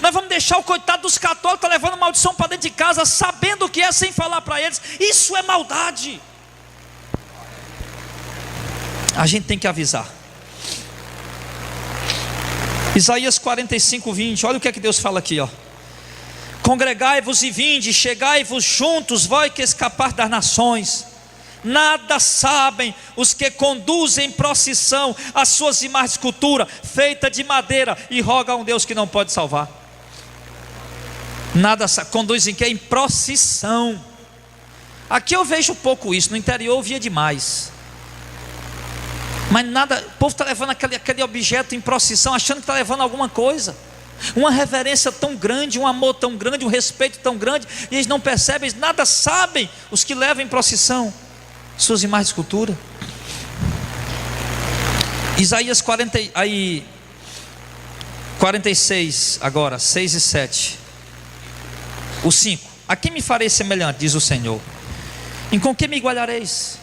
Nós vamos deixar o coitado dos católicos que está levando maldição para dentro de casa, sabendo o que é, sem falar para eles. Isso é maldade. A gente tem que avisar. Isaías 45, 20, olha o que é que Deus fala aqui, ó. Congregai-vos e vinde, chegai-vos juntos, vós que escapar das nações. Nada sabem os que conduzem em procissão as suas imagens de escultura feita de madeira e roga a um Deus que não pode salvar. Nada conduzem que em procissão. Aqui eu vejo pouco isso, no interior eu via demais. Mas nada, o povo está levando aquele objeto em procissão, achando que está levando alguma coisa. uma reverência tão grande, um amor tão grande, um respeito tão grande, e eles não percebem, eles nada sabem, os que levam em procissão suas imagens de escultura. Isaías 46 agora, 6 e 7. O 5: a quem me farei semelhante, diz o Senhor, e com que me igualareis?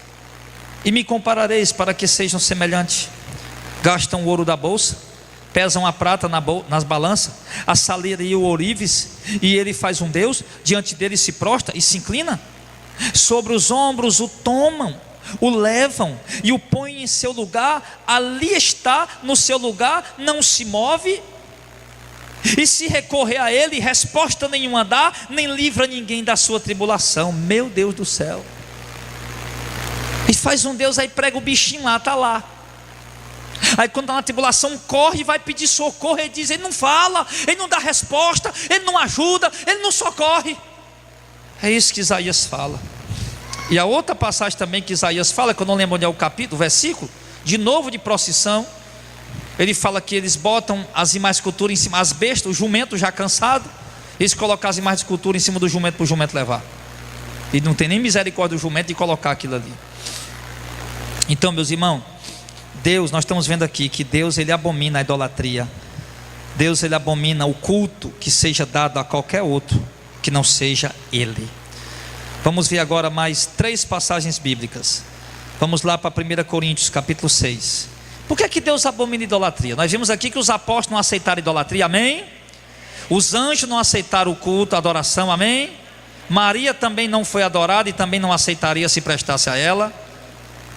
E me comparareis para que sejam semelhantes? Gastam o ouro da bolsa, pesam a prata nas balanças, a saleira e o ourives, e ele faz um Deus, diante dele se prostra e se inclina? Sobre os ombros o tomam, o levam e o põem em seu lugar, ali está no seu lugar, não se move. E se recorrer a ele, resposta nenhuma dá, nem livra ninguém da sua tribulação. Meu Deus do céu. E faz um Deus, aí prega o bichinho lá, está lá. Aí quando está na tribulação, corre e vai pedir socorro. Ele diz, ele não fala, ele não dá resposta, ele não ajuda, ele não socorre. É isso que Isaías fala. E a outra passagem também que Isaías fala, que eu não lembro onde é o capítulo, o versículo, de novo de procissão. Ele fala que eles botam as imagens de escultura em cima, as bestas, o jumento já cansado, eles colocam as imagens de escultura em cima do jumento para o jumento levar. E não tem nem misericórdia do jumento de colocar aquilo ali. Então, meus irmãos, Deus, nós estamos vendo aqui que Deus, ele abomina a idolatria. Deus, ele abomina o culto que seja dado a qualquer outro que não seja ele. Vamos ver agora mais 3 passagens bíblicas. Vamos lá para 1 Coríntios capítulo 6. Por que Deus abomina a idolatria? Nós vimos aqui que os apóstolos não aceitaram a idolatria, amém? Os anjos não aceitaram o culto, a adoração, amém? Maria também não foi adorada e também não aceitaria se prestasse a ela.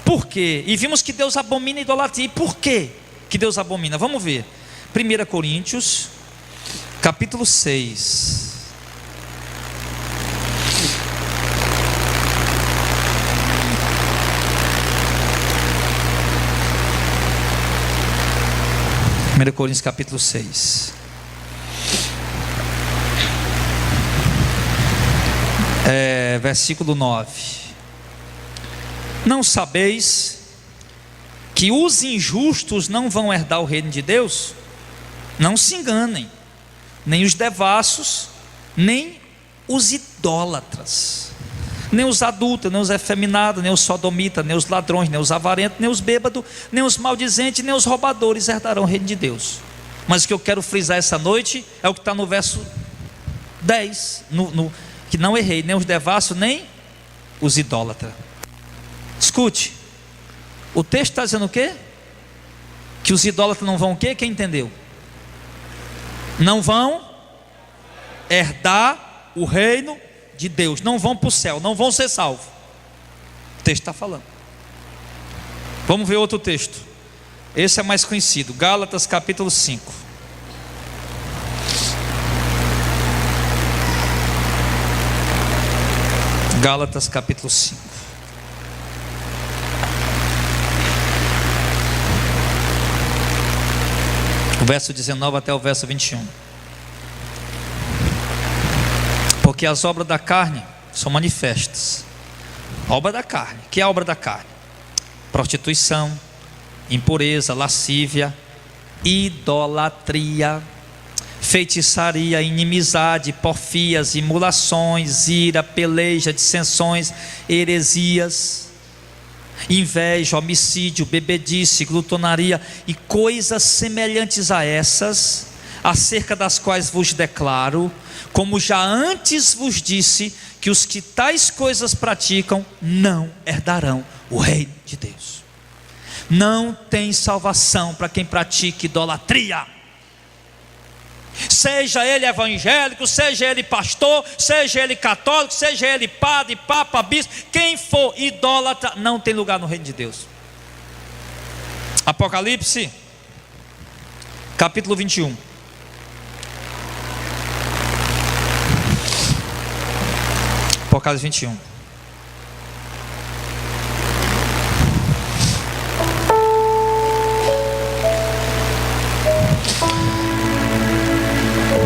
Por quê? E vimos que Deus abomina a idolatria. E por quê que Deus abomina? Vamos ver. 1 Coríntios capítulo 6. Coríntios capítulo 6. Versículo 9. Não sabeis que os injustos não vão herdar o reino de Deus? Não se enganem, nem os devassos, nem os idólatras, nem os adúlteros, nem os efeminados, nem os sodomitas, nem os ladrões, nem os avarentos, nem os bêbados, nem os maldizentes, nem os roubadores herdarão o reino de Deus. Mas o que eu quero frisar essa noite é o que está no verso 10, que não errei, nem os devassos, nem os idólatras. Escute, o texto está dizendo o quê? Que os idólatras não vão o quê? Quem entendeu? Não vão herdar o reino de Deus, não vão para o céu, não vão ser salvos. O texto está falando. Vamos ver outro texto. Esse é mais conhecido, Gálatas capítulo 5. Gálatas capítulo 5. O verso 19 até o verso 21. Porque as obras da carne são manifestas. Obra da carne. Que é a obra da carne? Prostituição, impureza, lascívia, idolatria, feitiçaria, inimizade, porfias, imulações, ira, peleja, dissensões, heresias, inveja, homicídio, bebedice, glutonaria e coisas semelhantes a essas, acerca das quais vos declaro, como já antes vos disse, que os que tais coisas praticam não herdarão o reino de Deus. Não tem salvação para quem pratica idolatria. Seja ele evangélico, seja ele pastor, seja ele católico, seja ele padre, papa, bispo, quem for idólatra não tem lugar no reino de Deus. Apocalipse capítulo 21. Apocalipse 21.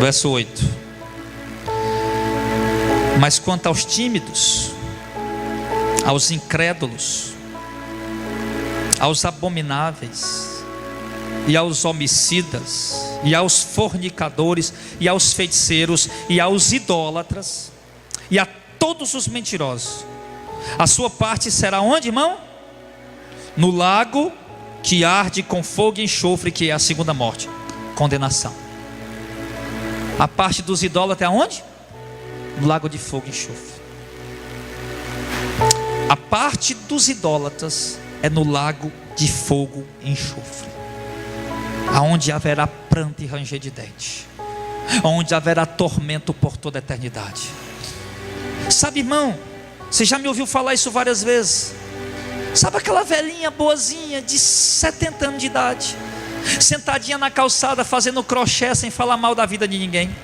Verso 8. Mas quanto aos tímidos, aos incrédulos, aos abomináveis, e aos homicidas, e aos fornicadores, e aos feiticeiros, e aos idólatras, e a todos os mentirosos, a sua parte será onde, irmão? No lago que arde com fogo e enxofre, que é a segunda morte, condenação. A parte dos idólatras é aonde? No lago de fogo e enxofre. A parte dos idólatras é no lago de fogo e enxofre, aonde haverá pranto e ranger de dente, onde haverá tormento por toda a eternidade. Sabe, irmão, você já me ouviu falar isso várias vezes. Sabe aquela velhinha boazinha de 70 anos de idade, sentadinha na calçada fazendo crochê sem falar mal da vida de ninguém?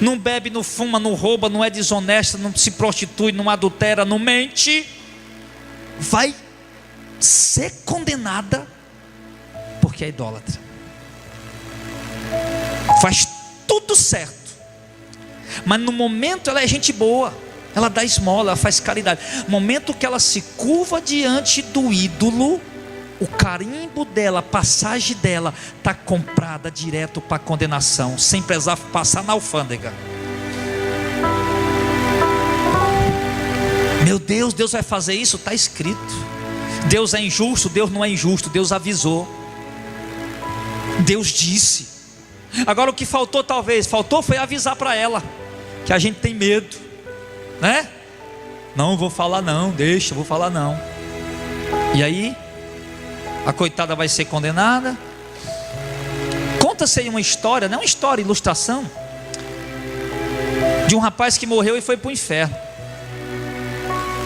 Não bebe, não fuma, não rouba, não é desonesta, não se prostitui, não adultera, não mente. Vai ser condenada porque é idólatra. Faz tudo certo, mas no momento ela é gente boa, ela dá esmola, ela faz caridade. No momento que ela se curva diante do ídolo, o carimbo dela, a passagem dela está comprada direto para a condenação, sem precisar passar na alfândega. Meu Deus, Deus vai fazer isso? Está escrito. Deus é injusto? Deus não é injusto, Deus avisou, Deus disse. Agora o que faltou, foi avisar para ela, que a gente tem medo, né? Não vou falar não, deixa, vou falar não. E aí a coitada vai ser condenada. Conta-se aí uma história, não uma história, ilustração, de um rapaz que morreu e foi para o inferno.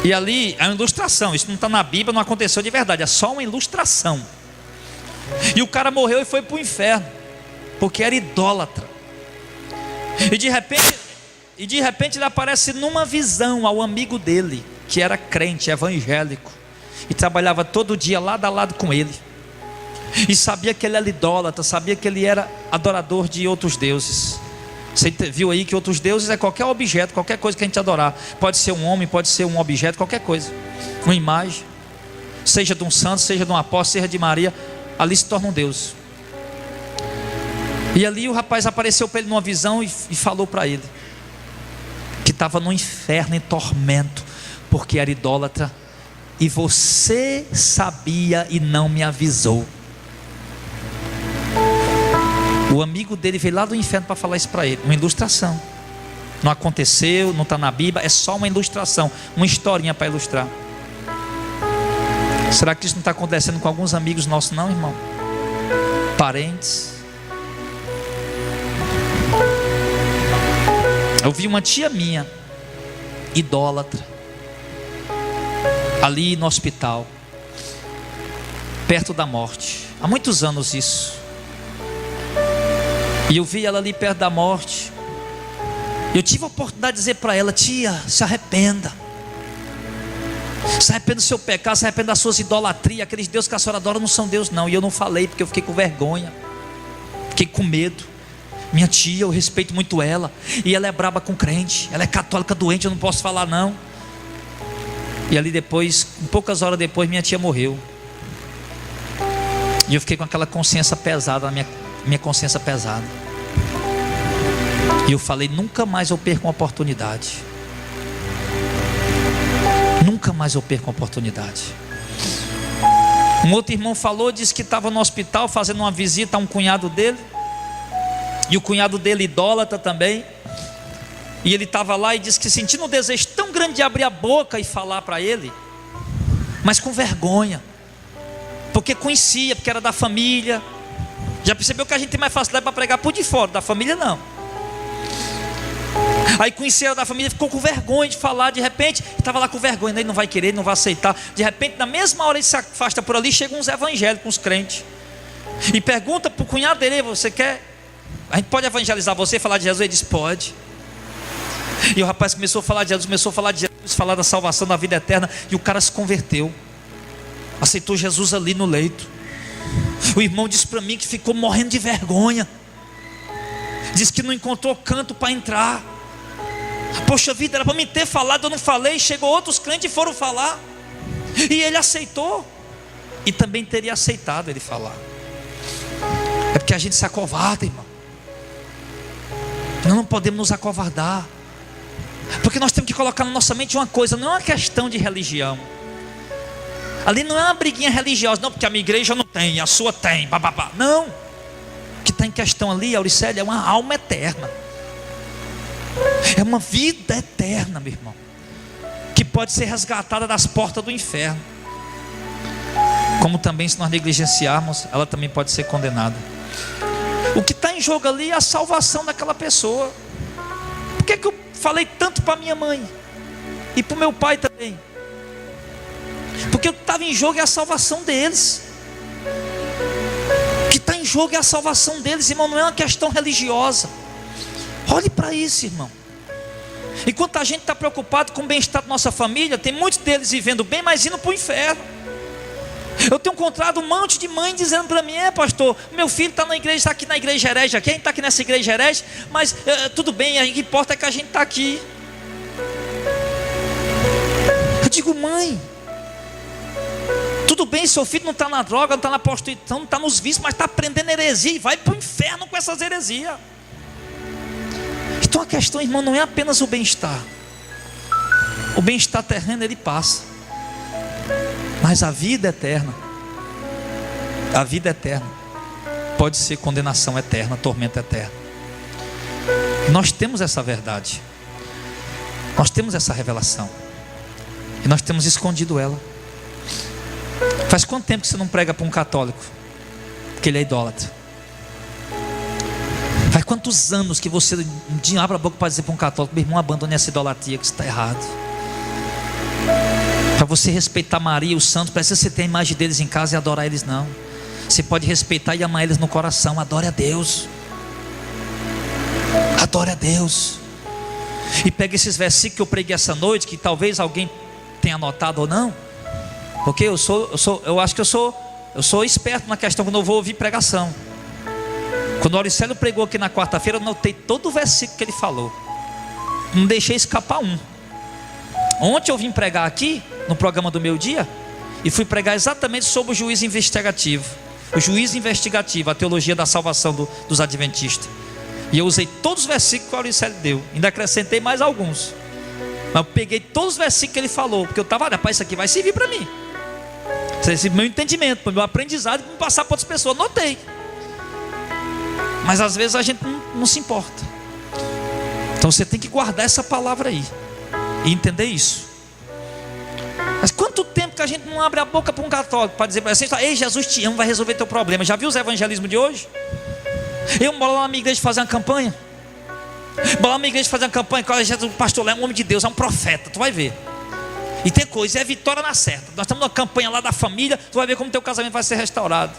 E ali é uma ilustração, isso não está na Bíblia, não aconteceu de verdade, é só uma ilustração. E o cara morreu e foi para o inferno, porque era idólatra. E de repente ele aparece numa visão ao amigo dele, que era crente, evangélico, e trabalhava todo dia lado a lado com ele, e sabia que ele era idólatra, sabia que ele era adorador de outros deuses. Você viu aí que outros deuses é qualquer objeto, qualquer coisa que a gente adorar. Pode ser um homem, pode ser um objeto, qualquer coisa, uma imagem, seja de um santo, seja de um apóstolo, seja de Maria, ali se torna um Deus. E ali o rapaz apareceu para ele numa visão e falou para ele que estava no inferno em tormento, porque era idólatra, e você sabia e não me avisou. O amigo dele veio lá do inferno para falar isso para ele, uma ilustração. Não aconteceu, não está na Bíblia, é só uma ilustração, uma historinha para ilustrar. Será que isso não está acontecendo com alguns amigos nossos não, irmão? Parentes. Eu vi uma tia minha, idólatra, ali no hospital, perto da morte, há muitos anos isso. E eu vi ela ali perto da morte. Eu tive a oportunidade de dizer para ela: tia, se arrependa. Se arrependa do seu pecado, se arrependa das suas idolatrias. Aqueles deuses que a senhora adora não são Deus não. E eu não falei porque eu fiquei com vergonha, fiquei com medo. Minha tia, eu respeito muito ela, e ela é braba com crente, ela é católica doente, eu não posso falar não. E ali depois, poucas horas depois, minha tia morreu. E eu fiquei com aquela consciência pesada, minha consciência pesada. E eu falei: nunca mais eu perco uma oportunidade. Nunca mais eu perco uma oportunidade. Um outro irmão falou, disse que estava no hospital fazendo uma visita a um cunhado dele. E o cunhado dele idólatra também. E ele estava lá e disse que sentindo um desejo tão grande de abrir a boca e falar para ele, mas com vergonha, porque conhecia, porque era da família. Já percebeu que a gente tem mais facilidade para pregar por de fora, da família não. Aí conhecia da família, ficou com vergonha de falar. De repente, estava lá com vergonha, ele não vai querer, ele não vai aceitar. De repente, na mesma hora ele se afasta por ali, chegam uns evangélicos, uns crentes, e pergunta para o cunhado dele: você quer... a gente pode evangelizar você, falar de Jesus? Ele diz: pode. E o rapaz começou a falar de Jesus, falar da salvação, da vida eterna. E o cara se converteu, aceitou Jesus ali no leito. O irmão disse para mim que ficou morrendo de vergonha, disse que não encontrou canto para entrar. Poxa vida, era para me ter falado, eu não falei. Chegou outros crentes e foram falar, e ele aceitou, e também teria aceitado ele falar. É porque a gente se acovarda, irmão. Nós não podemos nos acovardar, porque nós temos que colocar na nossa mente uma coisa: não é uma questão de religião. Ali não é uma briguinha religiosa, não, porque a minha igreja não tem, a sua tem, bababá. Não. O que está em questão ali, Auricélia, é uma alma eterna. É uma vida eterna, meu irmão, que pode ser resgatada das portas do inferno. Como também, se nós negligenciarmos, ela também pode ser condenada. O que está em jogo ali é a salvação daquela pessoa. Por que eu falei tanto para minha mãe e para o meu pai também? Porque o que estava em jogo é a salvação deles. O que está em jogo é a salvação deles, irmão. Não é uma questão religiosa. Olhe para isso, irmão. Enquanto a gente está preocupado com o bem-estar da nossa família, tem muitos deles vivendo bem, mas indo para o inferno. Eu tenho encontrado um monte de mãe dizendo para mim: pastor, meu filho está na igreja, está aqui na igreja herege, aqui a gente está aqui nessa igreja herege, mas tudo bem, o que importa é que a gente está aqui. Eu digo: mãe, tudo bem, seu filho não está na droga, não está na prostituição, não está nos vícios, mas está aprendendo heresia e vai para o inferno com essas heresias. Então a questão, irmão, não é apenas o bem-estar. O bem-estar terreno ele passa, mas a vida eterna, pode ser condenação eterna, tormento eterno. Nós temos essa verdade, nós temos essa revelação, e nós temos escondido ela. Faz quanto tempo que você não prega para um católico que ele é idólatra? Faz quantos anos que você um dia abre a boca para dizer para um católico: meu irmão, abandone essa idolatria, que isso está errado. Para você respeitar Maria e os santos, precisa você ter a imagem deles em casa e adorar eles, não. Você pode respeitar e amar eles no coração. Adore a Deus. Adore a Deus. E pega esses versículos que eu preguei essa noite, que talvez alguém tenha anotado ou não, porque eu acho que eu sou esperto na questão quando eu vou ouvir pregação. Quando o Auricélio pregou aqui na quarta-feira, eu notei todo o versículo que ele falou, não deixei escapar um. Ontem eu vim pregar aqui no programa do Meu Dia, e fui pregar exatamente sobre o juízo investigativo. O juízo investigativo, a teologia da salvação dos adventistas. E eu usei todos os versículos que o Auricélio deu, ainda acrescentei mais alguns, mas eu peguei todos os versículos que ele falou, porque eu estava: rapaz, isso aqui vai servir para mim, esse meu entendimento, para o meu aprendizado, para passar para outras pessoas. Notei. Mas às vezes a gente não se importa. Então você tem que guardar essa palavra aí e entender isso. Mas quanto tempo que a gente não abre a boca para um católico para dizer para você: ei, Jesus te ama, vai resolver teu problema? Já viu os evangelismos de hoje? Eu moro lá na minha igreja fazer uma campanha. Bora lá na minha igreja fazer uma campanha. O pastor lá é um homem de Deus, é um profeta, tu vai ver. E tem coisa, é vitória na certa. Nós estamos numa campanha lá da família, tu vai ver como teu casamento vai ser restaurado.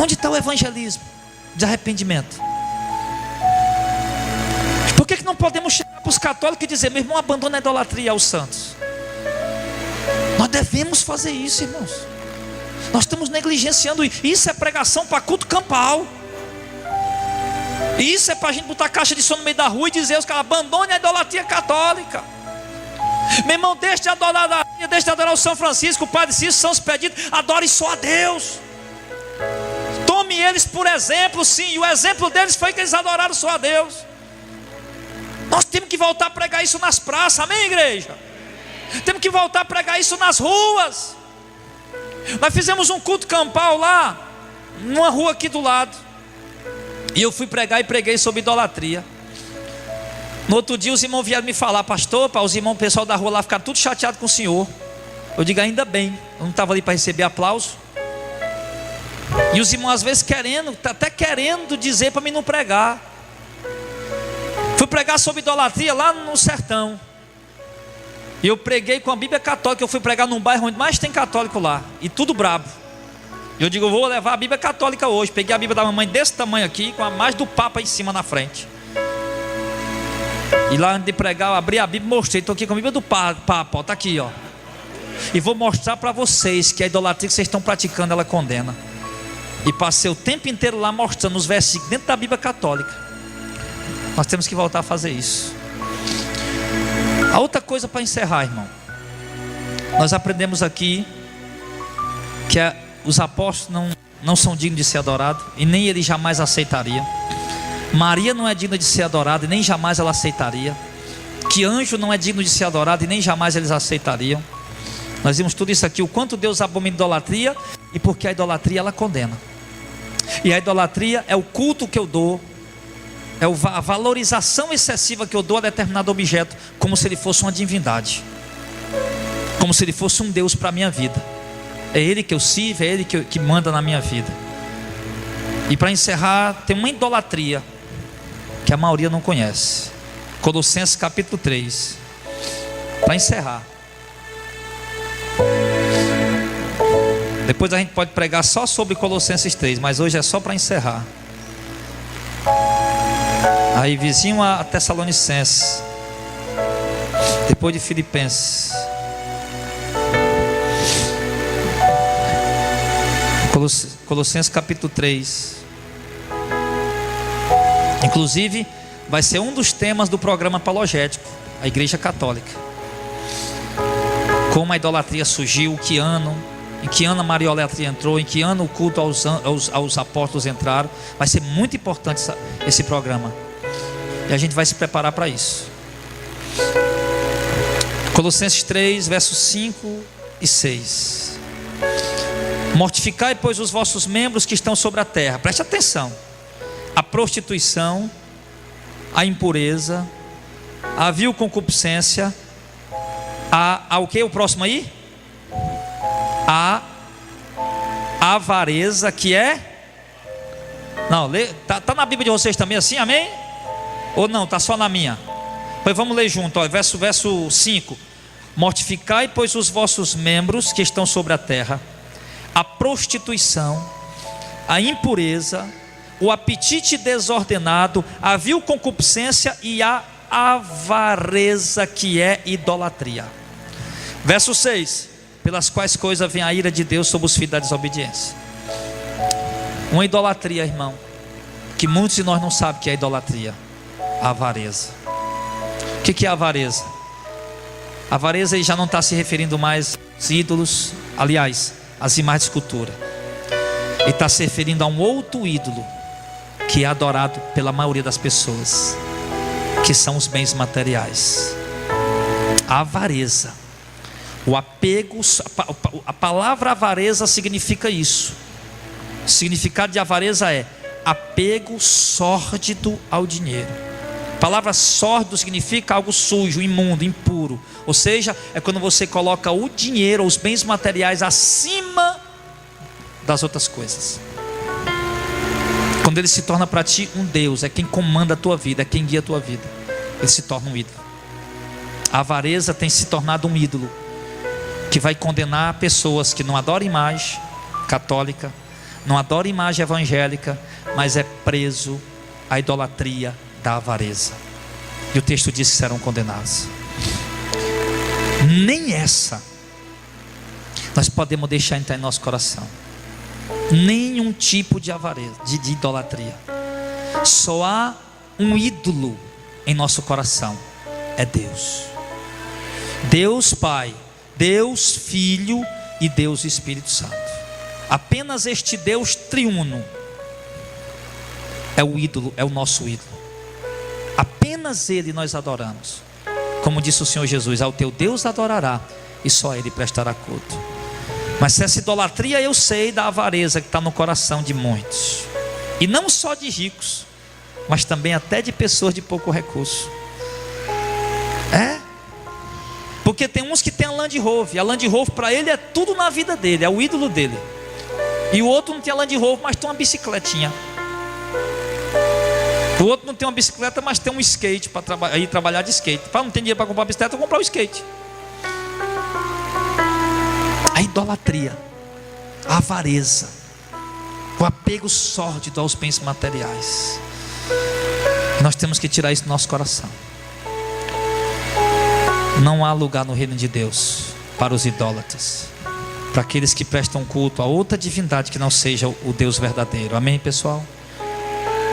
Onde está o evangelismo de arrependimento? Por que não podemos chegar para os católicos e dizer: meu irmão, abandona a idolatria aos santos? Nós devemos fazer isso, irmãos. Nós estamos negligenciando isso. Isso é pregação para culto campal. Isso é para a gente botar caixa de som no meio da rua e dizer aos caras: abandone a idolatria católica. Meu irmão, deixe de adorar a Maria, deixe de adorar o São Francisco, o Padre Cícero, São Expedito. Adore só a Deus. Tome eles por exemplo, sim. E o exemplo deles foi que eles adoraram só a Deus. Nós temos que voltar a pregar isso nas praças, amém, igreja? Temos que voltar a pregar isso nas ruas. Nós fizemos um culto campal lá, numa rua aqui do lado, e eu fui pregar e preguei sobre idolatria. No outro dia os irmãos vieram me falar: pastor, os irmãos, o pessoal da rua lá ficaram tudo chateado com o senhor. Eu digo: ainda bem, eu não estava ali para receber aplauso. E os irmãos às vezes até querendo dizer para mim não pregar. Fui pregar sobre idolatria lá no sertão, e eu preguei com a Bíblia católica. Eu fui pregar num bairro onde mais tem católico lá, e tudo brabo. Eu digo: eu vou levar a Bíblia católica hoje. Peguei a Bíblia da mamãe desse tamanho aqui, com a mais do Papa em cima na frente. E lá antes de pregar, eu abri a Bíblia e mostrei: estou aqui com a Bíblia do Papa, está aqui, ó. E vou mostrar para vocês que a idolatria que vocês estão praticando, ela condena. E passei o tempo inteiro lá mostrando os versículos dentro da Bíblia católica. Nós temos que voltar a fazer isso. A outra coisa para encerrar, irmão, nós aprendemos aqui que os apóstolos não são dignos de ser adorados, e nem ele jamais aceitaria. Maria não é digna de ser adorada, e nem jamais ela aceitaria. Que anjo não é digno de ser adorado, e nem jamais eles aceitariam. Nós vimos tudo isso aqui, o quanto Deus abomina a idolatria, e porque a idolatria ela condena. E a idolatria é o culto que eu dou, é a valorização excessiva que eu dou a determinado objeto, como se ele fosse uma divindade, como se ele fosse um Deus para a minha vida. É Ele que eu sirvo, é Ele que manda na minha vida. E para encerrar, tem uma idolatria que a maioria não conhece. Colossenses capítulo 3. Para encerrar. Depois a gente pode pregar só sobre Colossenses 3, mas hoje é só para encerrar. Aí vizinho a Tessalonicenses, depois de Filipenses. Colossenses capítulo 3. Inclusive vai ser um dos temas do programa apologético, a Igreja Católica. Como a idolatria surgiu, em que ano a mariolatria entrou, em que ano o culto aos apóstolos entraram. Vai ser muito importante esse programa, e a gente vai se preparar para isso. Colossenses 3, versos 5 e 6. Mortificai, pois, os vossos membros que estão sobre a terra. Preste atenção: a prostituição, a impureza, a vil concupiscência, o que? O próximo aí? A avareza, que é? Não, tá na Bíblia de vocês também assim, amém? Ou não, tá só na minha? Pois vamos ler junto, ó, verso 5. Mortificai, pois, os vossos membros que estão sobre a terra: a prostituição, a impureza, o apetite desordenado, a vil concupiscência e a avareza, que é idolatria. Verso 6. Pelas quais coisas vem a ira de Deus sobre os filhos da desobediência. Uma idolatria, irmão, que muitos de nós não sabem que é idolatria: a avareza. O que é a avareza? A avareza aí já não está se referindo mais aos ídolos, aliás, às imagens de escultura. Ele está se referindo a um outro ídolo que é adorado pela maioria das pessoas, que são os bens materiais. A avareza, o apego, a palavra avareza significa isso. O significado de avareza é apego sórdido ao dinheiro. A palavra sórdido significa algo sujo, imundo, impuro. Ou seja, é quando você coloca o dinheiro, os bens materiais acima das outras coisas. Quando ele se torna para ti um Deus, é quem comanda a tua vida, é quem guia a tua vida, ele se torna um ídolo. A avareza tem se tornado um ídolo que vai condenar pessoas que não adoram imagem católica, não adoram imagem evangélica, mas é preso à idolatria da avareza. E o texto diz que serão condenados. Nem essa nós podemos deixar entrar em nosso coração. Nenhum tipo de avareza, de idolatria. Só há um ídolo em nosso coração: é Deus. Deus Pai, Deus Filho e Deus Espírito Santo. Apenas este Deus triuno é o ídolo, é o nosso ídolo. Apenas Ele nós adoramos. Como disse o Senhor Jesus: ao teu Deus adorará e só a Ele prestará culto. Mas se essa idolatria, eu sei da avareza que está no coração de muitos, e não só de ricos, mas também até de pessoas de pouco recurso. Porque tem uns que tem a Land Rover, a Land Rover para ele é tudo na vida dele, é o ídolo dele. E o outro não tem a Land Rover, mas tem uma bicicletinha. O outro não tem uma bicicleta, mas tem um skate para ir trabalhar de skate. Não tem dinheiro para comprar uma bicicleta, eu vou comprar o skate. A idolatria, a avareza, o apego sórdido aos bens materiais. Nós temos que tirar isso do nosso coração. Não há lugar no reino de Deus para os idólatras, para aqueles que prestam culto a outra divindade que não seja o Deus verdadeiro. Amém, pessoal?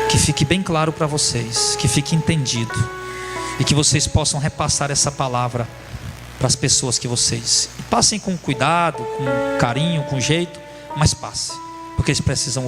Que fique bem claro para vocês, que fique entendido, e que vocês possam repassar essa palavra para as pessoas que vocês passem com cuidado, com carinho, com jeito, mas passe, porque eles precisam